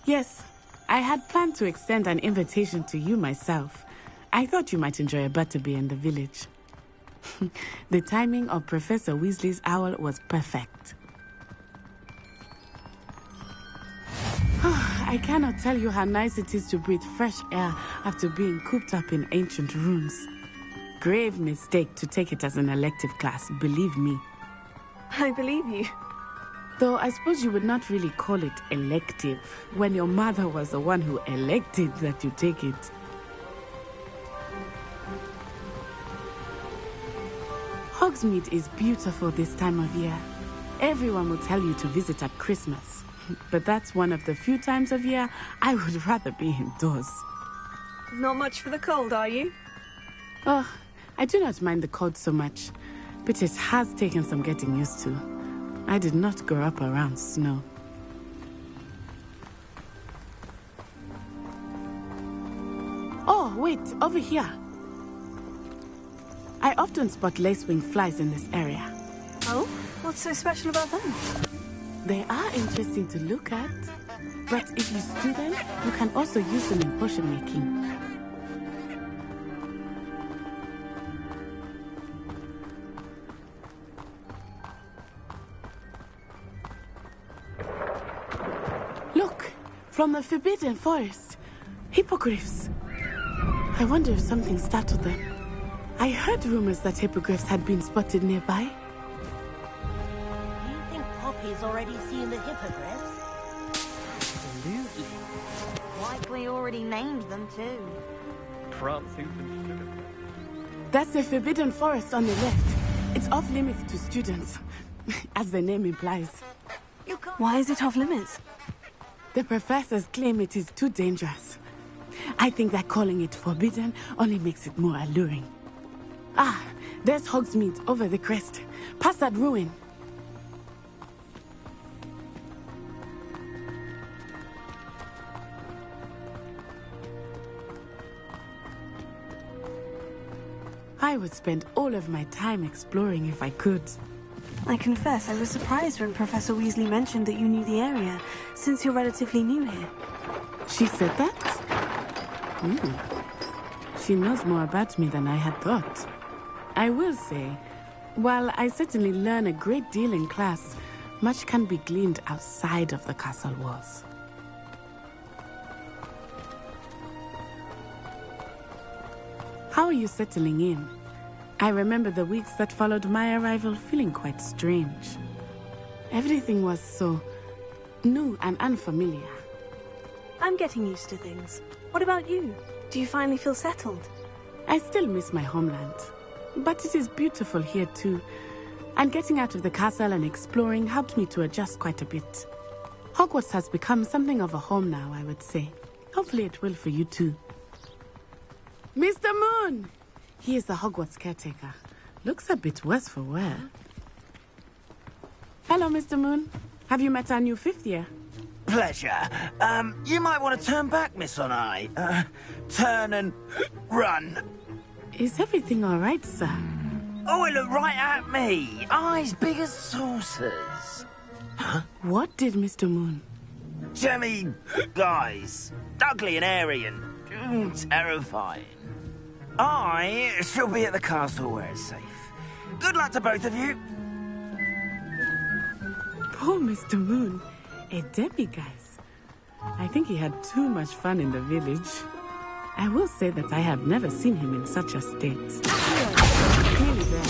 Speaker 11: Yes. I had planned to extend an invitation to you myself. I thought you might enjoy a butterbeer in the village. The timing of Professor Weasley's owl was perfect. I cannot tell you how nice it is to breathe fresh air after being cooped up in ancient rooms. Grave mistake to take it as an elective class, believe me.
Speaker 4: I believe you.
Speaker 11: Though I suppose you would not really call it elective when your mother was the one who elected that you take it. Hogsmeade is beautiful this time of year. Everyone will tell you to visit at Christmas. But that's one of the few times of year I would rather be indoors.
Speaker 4: Not much for the cold, are you?
Speaker 11: Oh, I do not mind the cold so much. But it has taken some getting used to. I did not grow up around snow. Oh, wait, over here. I often spot lacewing flies in this area.
Speaker 4: Oh? What's so special about them?
Speaker 11: They are interesting to look at. But if you stew them, you can also use them in potion making. Look, from the Forbidden Forest. Hippogriffs. I wonder if something startled them. I heard rumors that hippogriffs had been spotted nearby.
Speaker 2: Do you think Poppy's already seen the hippogriffs?
Speaker 5: Absolutely. Likely already named them too.
Speaker 19: Prancing and sugar.
Speaker 11: That's the Forbidden Forest on the left. It's off limits to students, as the name implies.
Speaker 4: Why is it off limits?
Speaker 11: The professors claim it is too dangerous. I think that calling it forbidden only makes it more alluring. Ah, there's Hogsmeade over the crest. Past that ruin. I would spend all of my time exploring if I could.
Speaker 4: I confess I was surprised when Professor Weasley mentioned that you knew the area, since you're relatively new here.
Speaker 11: She said that? She knows more about me than I had thought. I will say, while I certainly learn a great deal in class, much can be gleaned outside of the castle walls. How are you settling in? I remember the weeks that followed my arrival feeling quite strange. Everything was so new and unfamiliar.
Speaker 4: I'm getting used to things. What about you? Do you finally feel settled?
Speaker 11: I still miss my homeland. But it is beautiful here too. And getting out of the castle and exploring helped me to adjust quite a bit. Hogwarts has become something of a home now, I would say. Hopefully it will for you too. Mr. Moon! He is the Hogwarts caretaker. Looks a bit worse for wear. Hello, Mr. Moon. Have you met our new fifth year?
Speaker 20: Pleasure. You might want to turn back, Miss On-Eye. Turn and run.
Speaker 11: Is everything all right, sir?
Speaker 20: Oh, it looked right at me. Eyes big as saucers. Huh?
Speaker 11: What did Mr. Moon?
Speaker 20: Jemmy, guys. Ugly and airy and terrifying. I shall be at the castle where it's safe. Good luck to both of you.
Speaker 11: Poor Mr. Moon. A demiguise. I think he had too much fun in the village. I will say that I have never seen him in such a state. Clearly there.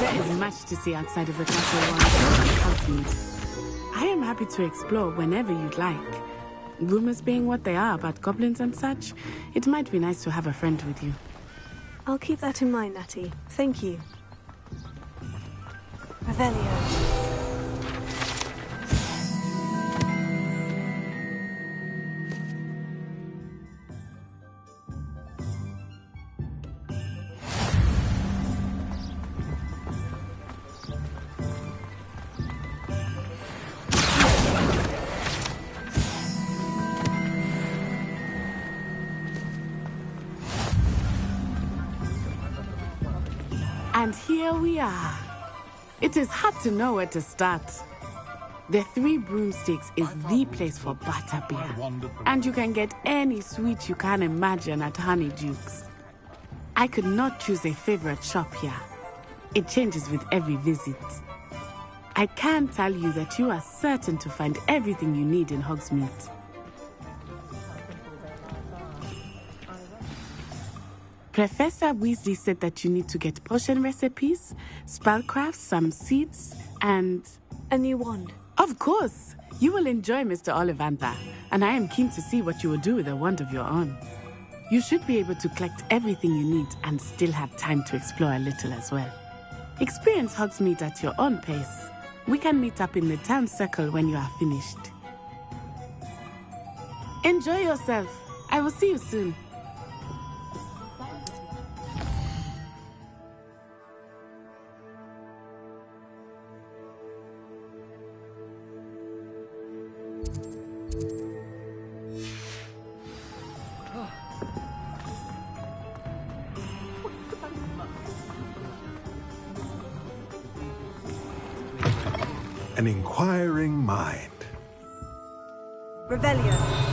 Speaker 11: There is much to see outside of the castle walls. I am happy to explore whenever you'd like. Rumors being what they are about goblins and such, it might be nice to have a friend with you.
Speaker 4: I'll keep that in mind, Natty. Thank you. Revelio.
Speaker 11: And here we are. It is hard to know where to start. The Three Broomsticks is the place for butterbeer. And you can get any sweet you can imagine at Honeyduke's. I could not choose a favorite shop here. It changes with every visit. I can tell you that you are certain to find everything you need in Hogsmeade. Professor Weasley said that you need to get potion recipes, spellcrafts, some seeds, and...
Speaker 4: a new wand.
Speaker 11: Of course! You will enjoy Mr. Ollivander, and I am keen to see what you will do with a wand of your own. You should be able to collect everything you need and still have time to explore a little as well. Experience Hogsmeade at your own pace. We can meet up in the town circle when you are finished. Enjoy yourself. I will see you soon.
Speaker 21: An inquiring mind.
Speaker 4: Revelio.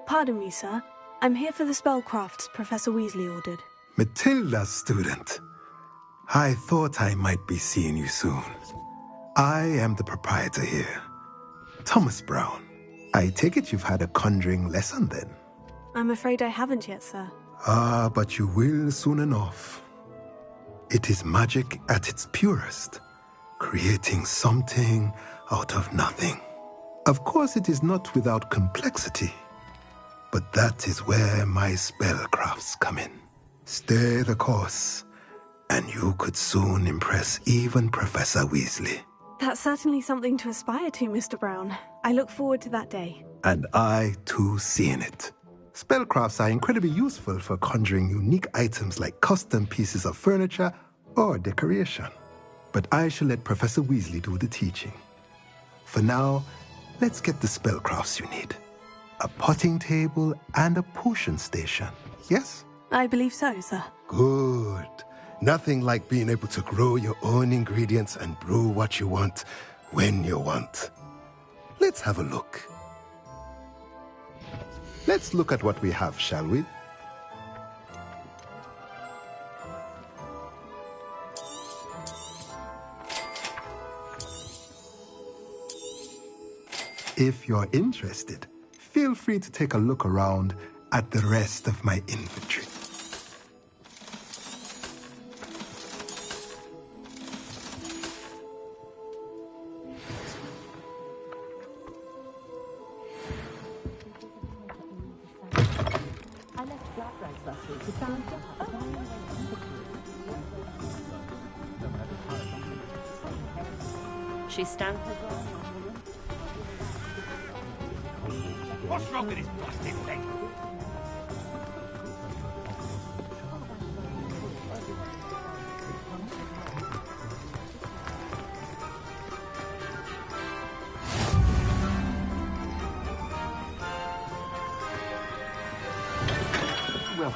Speaker 4: Pardon me, sir. I'm here for the spellcrafts Professor Weasley ordered.
Speaker 21: Matilda's student. I thought I might be seeing you soon. I am the proprietor here, Thomas Brown. I take it you've had a conjuring lesson then?
Speaker 4: I'm afraid I haven't yet, sir.
Speaker 21: Ah, but you will soon enough. It is magic at its purest, creating something out of nothing. Of course, it is not without complexity. But that is where my spellcrafts come in. Stay the course, and you could soon impress even Professor Weasley.
Speaker 4: That's certainly something to aspire to, Mr. Brown. I look forward to that day.
Speaker 21: And I, too, seeing it. Spellcrafts are incredibly useful for conjuring unique items like custom pieces of furniture or decoration. But I shall let Professor Weasley do the teaching. For now, let's get the spellcrafts you need. A potting table and a potion station, yes?
Speaker 4: I believe so, sir.
Speaker 21: Good. Nothing like being able to grow your own ingredients and brew what you want when you want. Let's have a look. Let's look at what we have, shall we? If you're interested, feel free to take a look around at the rest of my inventory.
Speaker 2: She stand her ground.
Speaker 10: What's wrong with his plastic leg?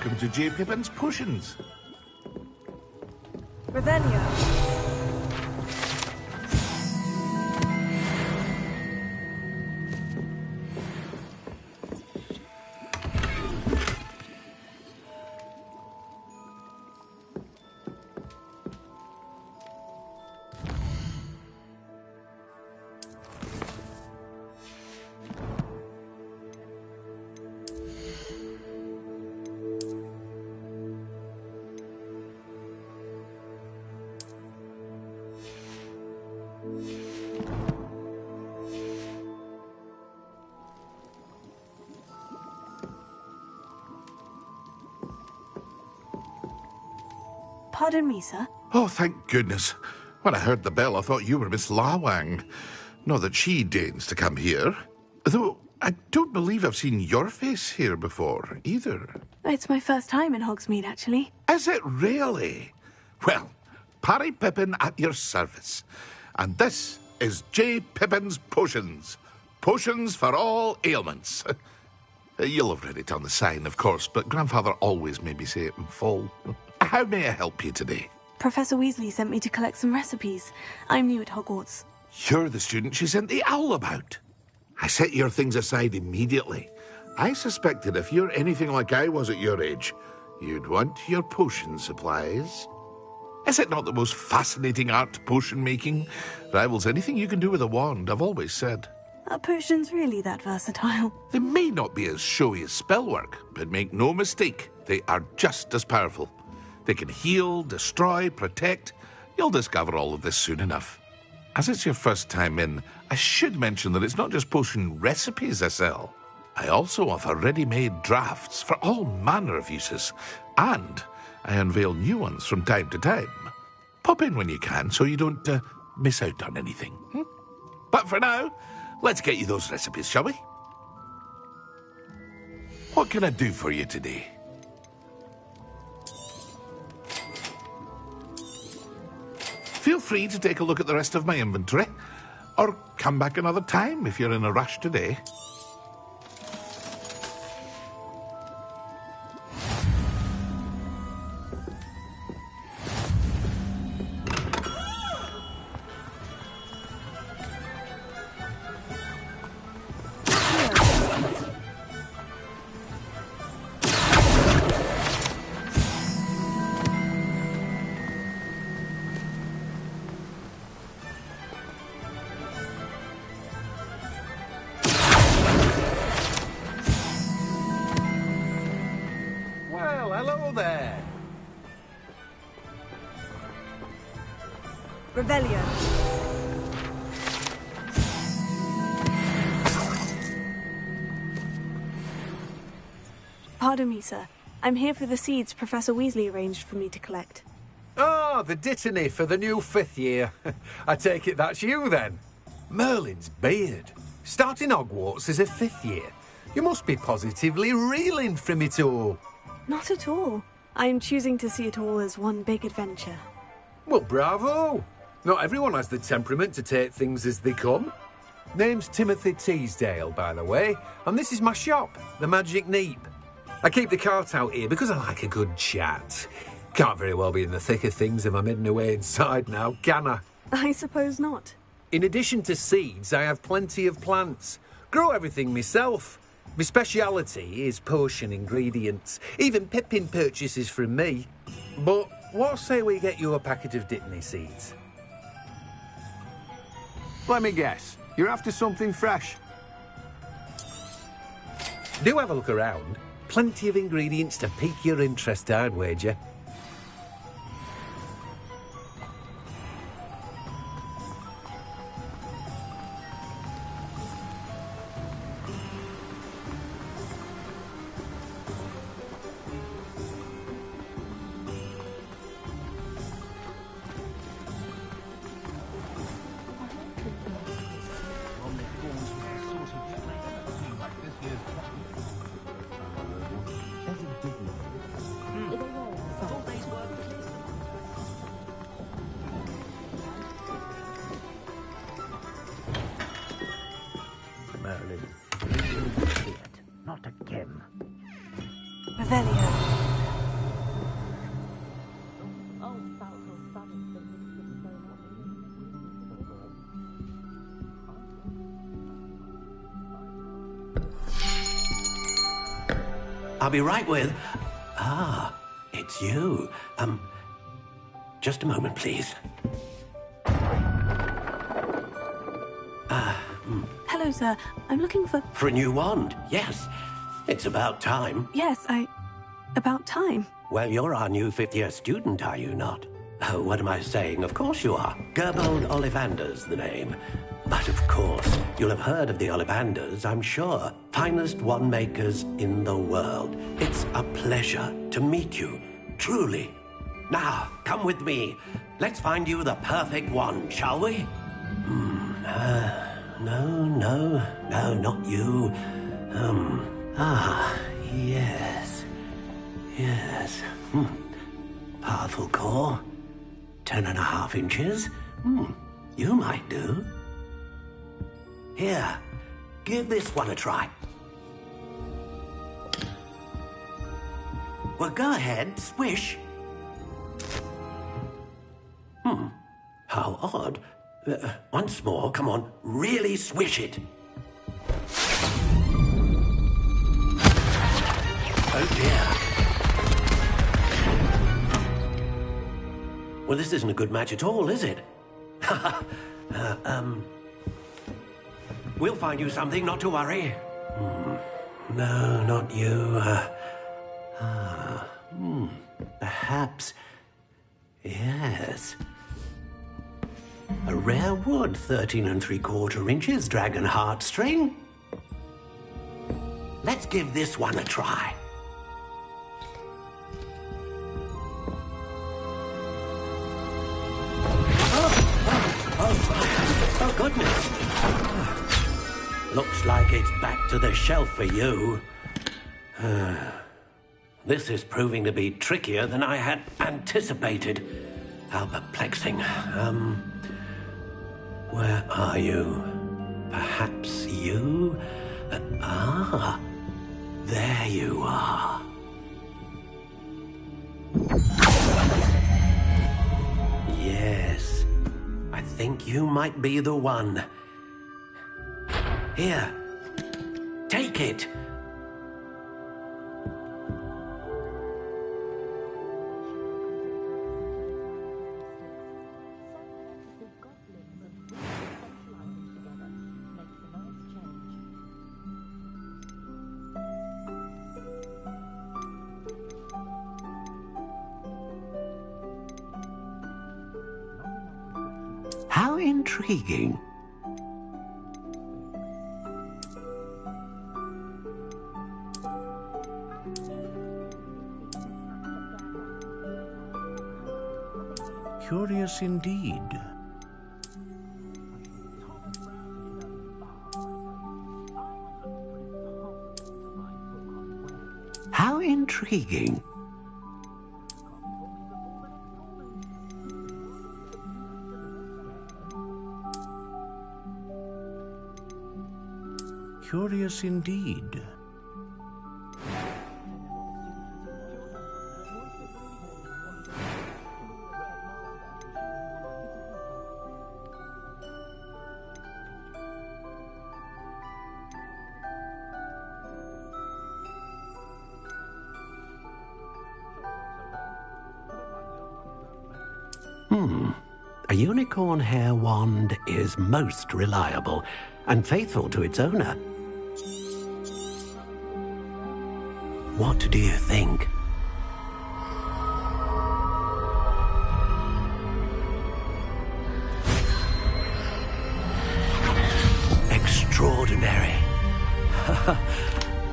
Speaker 10: Welcome to J. Pippin's Potions.
Speaker 4: Revelio. Pardon me, sir.
Speaker 10: Oh, thank goodness. When I heard the bell, I thought you were Miss Lawang. Not that she deigns to come here. Though I don't believe I've seen your face here before, either.
Speaker 4: It's my first time in Hogsmeade, actually.
Speaker 10: Is it really? Well, Parry Pippin at your service. And this is J. Pippin's Potions. Potions for all ailments. You'll have read it on the sign, of course, but Grandfather always made me say it in full. How may I help you today?
Speaker 4: Professor Weasley sent me to collect some recipes. I'm new at Hogwarts.
Speaker 10: You're the student she sent the owl about. I set your things aside immediately. I suspected if you're anything like I was at your age, you'd want your potion supplies. Is it not the most fascinating art, potion making? Rivals anything you can do with a wand, I've always said.
Speaker 4: Are potions really that versatile?
Speaker 10: They may not be as showy as spellwork, but make no mistake, they are just as powerful. They can heal, destroy, protect. You'll discover all of this soon enough. As it's your first time in, I should mention that it's not just potion recipes I sell. I also offer ready-made drafts for all manner of uses, and I unveil new ones from time to time. Pop in when you can so you don't miss out on anything. But for now, let's get you those recipes, shall we? What can I do for you today? Feel free to take a look at the rest of my inventory, or come back another time if you're in a rush today.
Speaker 7: Hello there.
Speaker 4: Revelio. Pardon me, sir. I'm here for the seeds Professor Weasley arranged for me to collect.
Speaker 7: Oh, the dittany for the new 5th year. I take it that's you, then. Merlin's beard. Starting Hogwarts as a 5th year. You must be positively reeling from it all.
Speaker 4: Not at all. I'm choosing to see it all as one big adventure.
Speaker 7: Well, bravo. Not everyone has the temperament to take things as they come. Name's Timothy Teasdale, by the way, and this is my shop, the Magic Neep. I keep the cart out here because I like a good chat. Can't very well be in the thick of things if I'm hidden away inside now, can I?
Speaker 4: I suppose not.
Speaker 7: In addition to seeds, I have plenty of plants. Grow everything myself. My speciality is potion ingredients. Even Pippin purchases from me. But what say we get you a packet of dittany seeds?
Speaker 22: Let me guess. You're after something fresh.
Speaker 7: Do have a look around. Plenty of ingredients to pique your interest, I'd wager.
Speaker 12: I'll be right with... it's you. Just a moment, please.
Speaker 4: Hello, sir. I'm looking for...
Speaker 12: For a new wand, yes. It's about time.
Speaker 4: Yes, about time.
Speaker 12: Well, you're our new fifth-year student, are you not? Oh, what am I saying? Of course you are. Gerbold Ollivander's the name. But of course, you'll have heard of the Ollivanders, I'm sure. Finest wand makers in the world. It's a pleasure to meet you, truly. Now, come with me. Let's find you the perfect wand, shall we? No, not you. Yes. Powerful core. 10.5 inches. You might do. Here, give this one a try. Well, go ahead, swish. How odd. Once more, come on, really swish it. Oh dear. Well, this isn't a good match at all, is it? We'll find you something, not to worry. No, not you. Perhaps... Yes. A rare wood, 13 3/4 inches, dragon heartstring. Let's give this one a try. Oh, goodness. Looks like it's back to the shelf for you. This is proving to be trickier than I had anticipated. How perplexing. Where are you? Perhaps you? There you are. Yes, I think you might be the one. Here, take it. How intriguing.
Speaker 10: Curious indeed.
Speaker 12: How intriguing.
Speaker 10: Curious indeed.
Speaker 12: A unicorn hair wand is most reliable and faithful to its owner. What do you think? Extraordinary.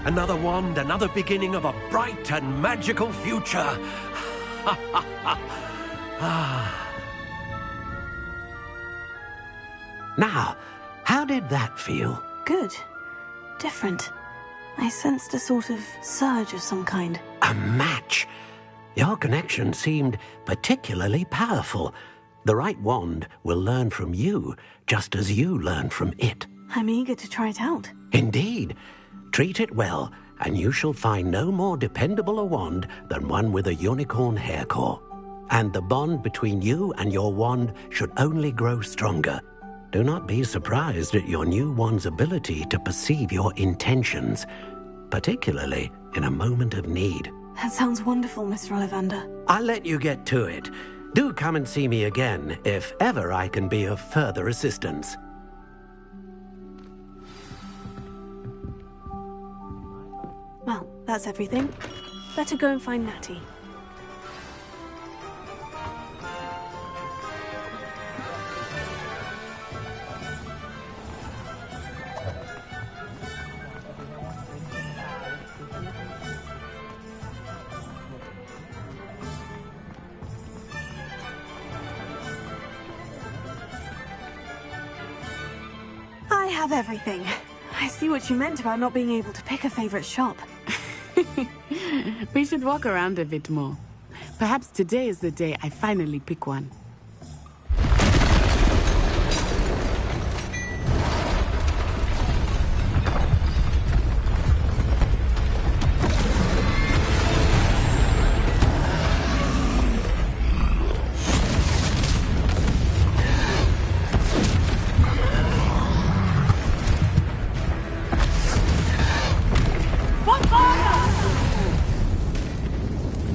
Speaker 12: Another wand, another beginning of a bright and magical future. Now, how did that feel?
Speaker 4: Good. Different. I sensed a sort of surge of some kind.
Speaker 12: A match. Your connection seemed particularly powerful. The right wand will learn from you, just as you learn from it.
Speaker 4: I'm eager to try it out.
Speaker 12: Indeed. Treat it well, and you shall find no more dependable a wand than one with a unicorn hair core. And the bond between you and your wand should only grow stronger. Do not be surprised at your new wand's ability to perceive your intentions, particularly
Speaker 9: in a moment of need.
Speaker 4: That sounds wonderful, Mr. Ollivander.
Speaker 9: I'll let you get to it. Do come and see me again if ever I can be of further assistance.
Speaker 4: Well, that's everything. Better go and find Natty. I have everything. I see what you meant about not being able to pick a favorite shop.
Speaker 11: We should walk around a bit more. Perhaps today is the day I finally pick one.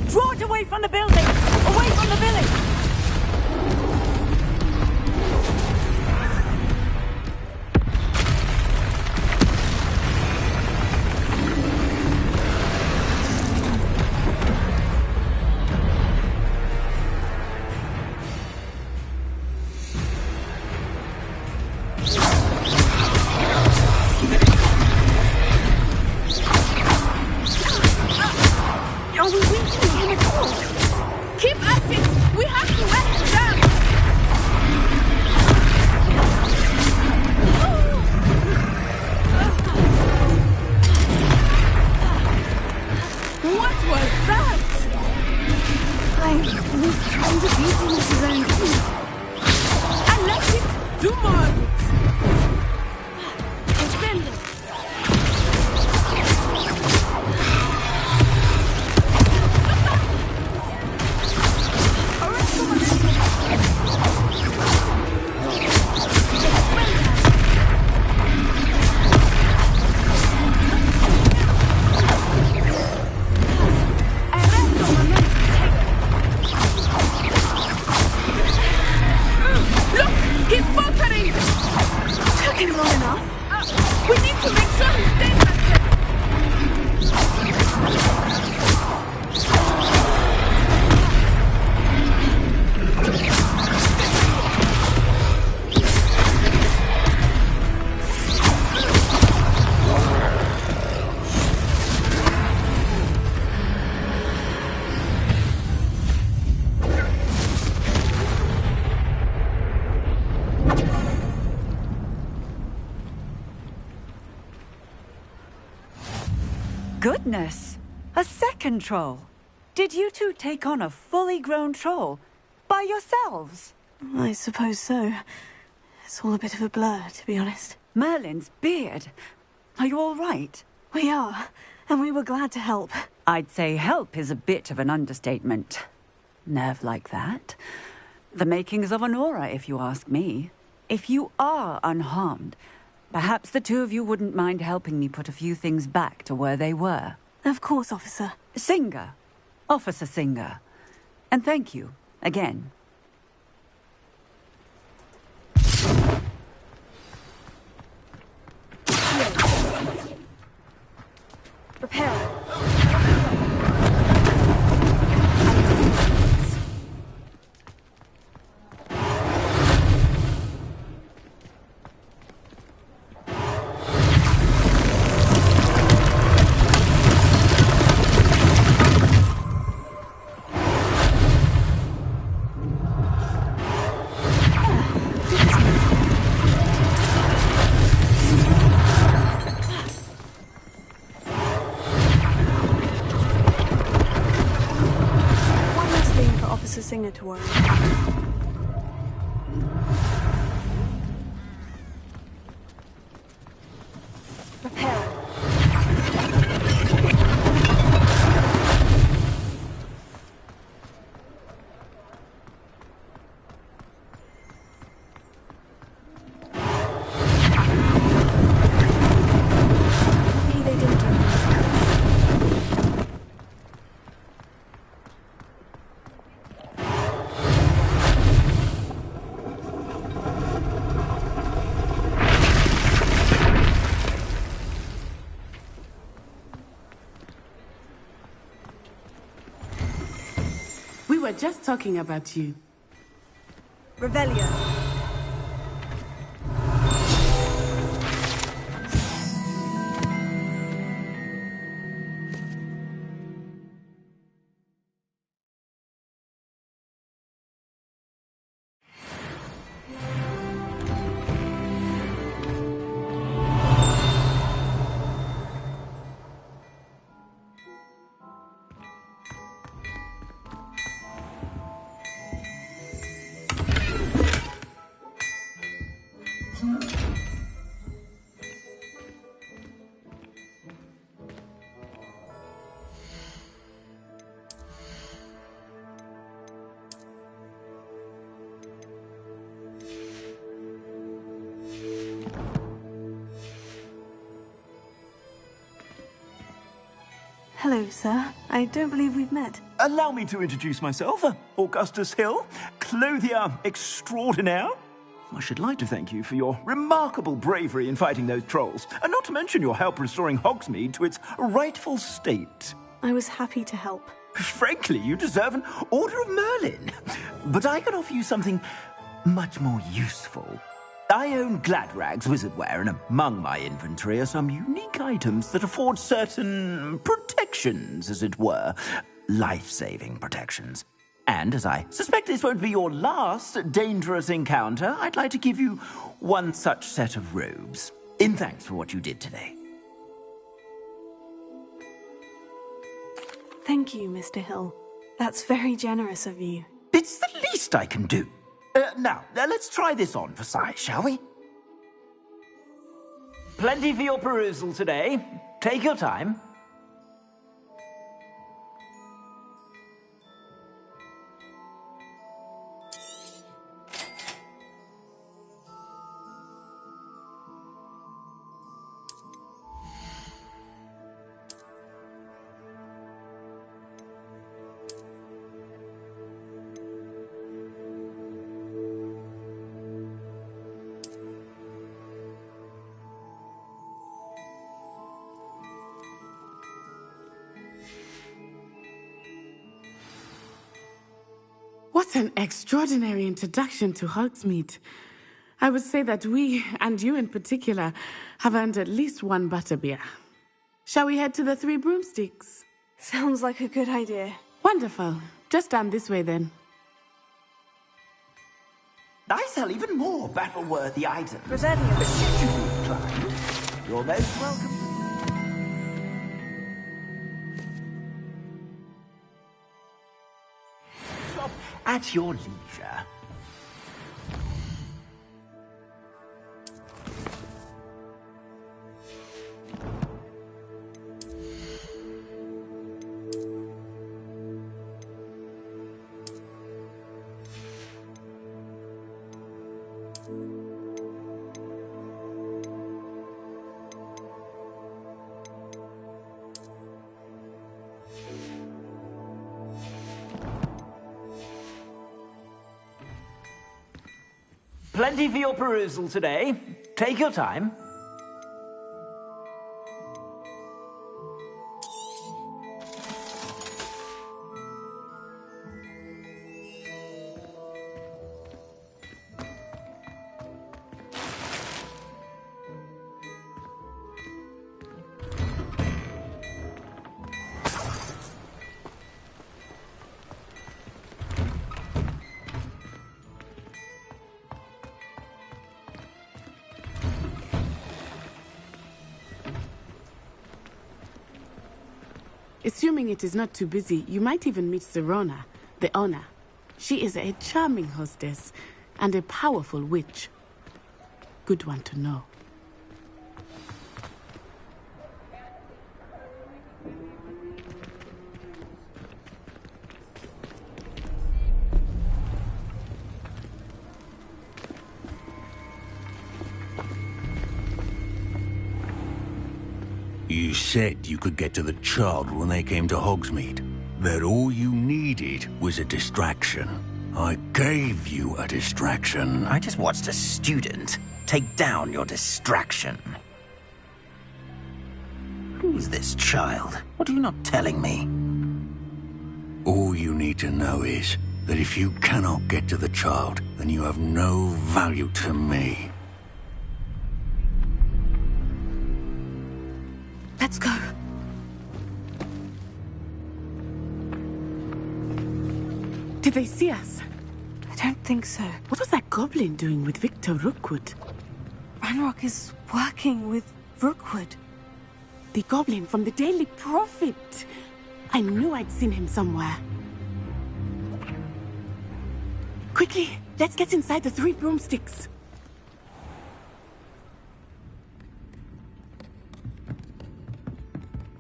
Speaker 1: Draw it away from the building! Away from the village!
Speaker 11: Are we reaching him at all? Keep at it! We have to let him down! What was that?
Speaker 4: I was trying to beat him with his own teeth.
Speaker 11: And let him do more of it!
Speaker 4: Defend him.
Speaker 11: Look! He's faltering!
Speaker 4: Took him long enough.
Speaker 11: We need to make sure he stays back there!
Speaker 15: Goodness! A second troll! Did you two take on a fully grown troll? By yourselves?
Speaker 4: I suppose so. It's all a bit of a blur, to be honest.
Speaker 15: Merlin's beard! Are you all right?
Speaker 4: We are, and we were glad to help.
Speaker 15: I'd say help is a bit of an understatement. Nerve like that. The makings of an aura, if you ask me. If you are unharmed, perhaps the two of you wouldn't mind helping me put a few things back to where they were.
Speaker 4: Of course, officer.
Speaker 15: Singer. Officer Singer. And thank you, again.
Speaker 4: Prepare. Officer Singer to worry. Prepare. Lucky they didn't do that.
Speaker 11: were just talking about you.
Speaker 5: Revelio.
Speaker 4: Hello, sir. I don't believe we've met.
Speaker 3: Allow me to introduce myself, Augustus Hill, clothier extraordinaire. I should like to thank you for your remarkable bravery in fighting those trolls, and not to mention your help restoring Hogsmeade to its rightful state.
Speaker 4: I was happy to help.
Speaker 3: Frankly, you deserve an Order of Merlin. But I can offer you something much more useful. I own Gladrag's wizardware, and among my inventory are some unique items that afford certain protections, as it were. Life-saving protections. And as I suspect this won't be your last dangerous encounter, I'd like to give you one such set of robes, in thanks for what you did today.
Speaker 4: Thank you, Mr. Hill. That's very generous of you.
Speaker 3: It's the least I can do. Now, let's try this on for size, shall we? Plenty for your perusal today. Take your time.
Speaker 11: What an extraordinary introduction to Hogsmeade. I would say that we, and you in particular, have earned at least one butterbeer. Shall we head to the Three Broomsticks?
Speaker 4: Sounds like a good idea.
Speaker 11: Wonderful. Just down this way then.
Speaker 3: I sell even more battle-worthy items.
Speaker 5: Revelio.
Speaker 3: Should you be inclined, you're most welcome. Shop at your leisure. Plenty for your perusal today. Take your time.
Speaker 11: Assuming it is not too busy, you might even meet Serona, the owner. She is a charming hostess and a powerful witch. Good one to know.
Speaker 13: You said you could get to the child when they came to Hogsmeade. That all you needed was a distraction. I gave you a distraction.
Speaker 20: I just watched a student take down your distraction. Who's this child? What are you not telling me?
Speaker 13: All you need to know is that if you cannot get to the child, then you have no value to me.
Speaker 4: Let's go.
Speaker 11: Did they see us?
Speaker 4: I don't think so.
Speaker 11: What was that goblin doing with Victor Rookwood?
Speaker 4: Ranrock is working with Rookwood.
Speaker 11: The goblin from the Daily Prophet. I knew I'd seen him somewhere. Quickly, let's get inside the 3 broomsticks.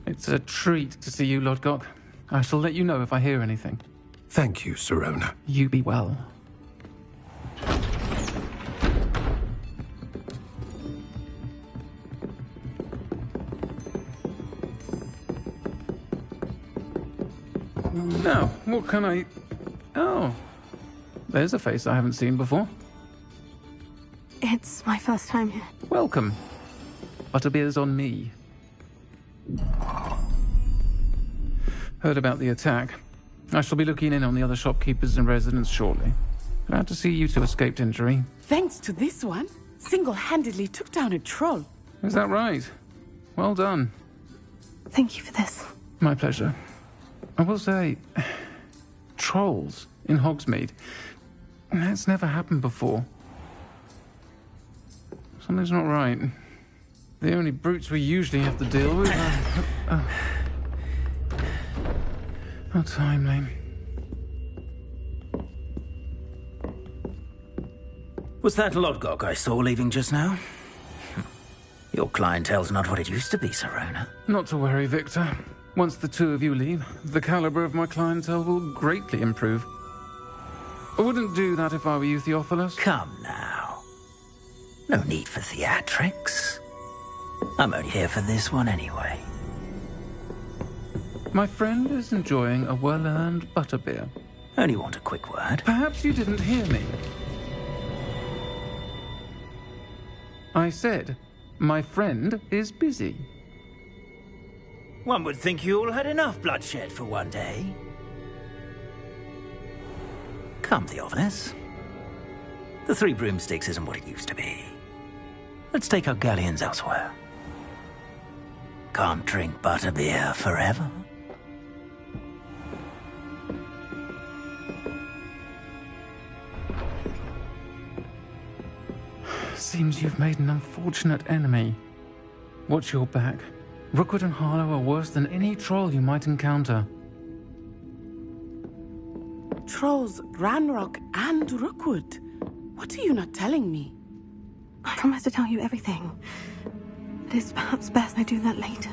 Speaker 6: It's a treat to see you, Lodgok. I shall let you know if I hear anything.
Speaker 7: Thank you, Sirona.
Speaker 6: You be well. Now, what can I... Oh, there's a face I haven't seen before.
Speaker 4: It's my first time here.
Speaker 6: Welcome. Butterbeer's on me. Heard about the attack. I shall be looking in on the other shopkeepers and residents shortly. Glad to see you two escaped injury.
Speaker 11: Thanks to this one, single-handedly took down a troll.
Speaker 6: Is that right? Well done.
Speaker 4: Thank you for this.
Speaker 6: My pleasure. I will say, trolls in Hogsmeade. That's never happened before. Something's not right. The only brutes we usually have to deal with are... How timely.
Speaker 20: Was that Lodgok I saw leaving just now? Your clientele's not what it used to be, Sirona.
Speaker 6: Not to worry, Victor. Once the two of you leave, the caliber of my clientele will greatly improve. I wouldn't do that if I were you, Theophilus.
Speaker 20: Come now. No need for theatrics. I'm only here for this one anyway.
Speaker 6: My friend is enjoying a well-earned butterbeer.
Speaker 20: Only want a quick word.
Speaker 6: Perhaps you didn't hear me. I said, my friend is busy.
Speaker 20: One would think you all had enough bloodshed for one day. Come, Theophilus. The 3 broomsticks isn't what it used to be. Let's take our galleons elsewhere. Can't drink butterbeer forever.
Speaker 6: Seems you've made an unfortunate enemy. Watch your back. Rookwood and Harlow are worse than any troll you might encounter.
Speaker 11: Trolls, Ranrock, and Rookwood. What are you not telling me?
Speaker 4: I promise to tell you everything. It is perhaps best I do that later.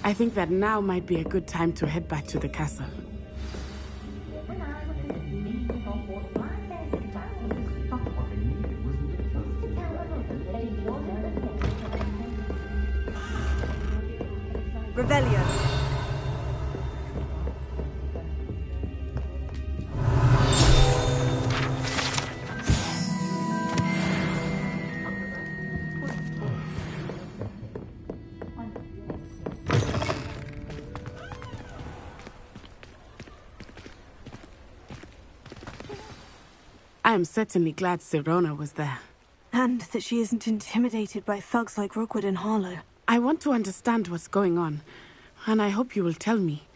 Speaker 11: I think that now might be a good time to head back to the castle.
Speaker 5: Revelio.
Speaker 11: I am certainly glad Sirona was there.
Speaker 4: And that she isn't intimidated by thugs like Rookwood and Harlow.
Speaker 11: I want to understand what's going on, and I hope you will tell me.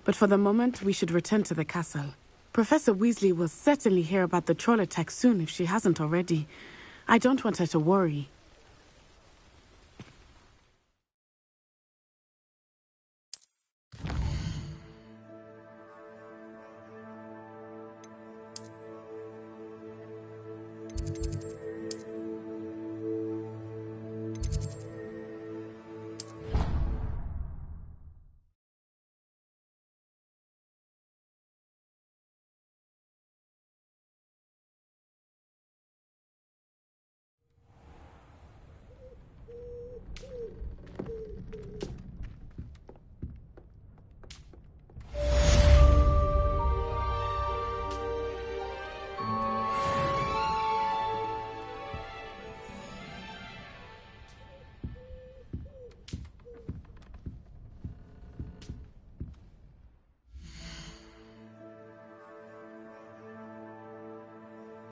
Speaker 11: But for the moment, we should return to the castle. Professor Weasley will certainly hear about the troll attack soon if she hasn't already. I don't want her to worry.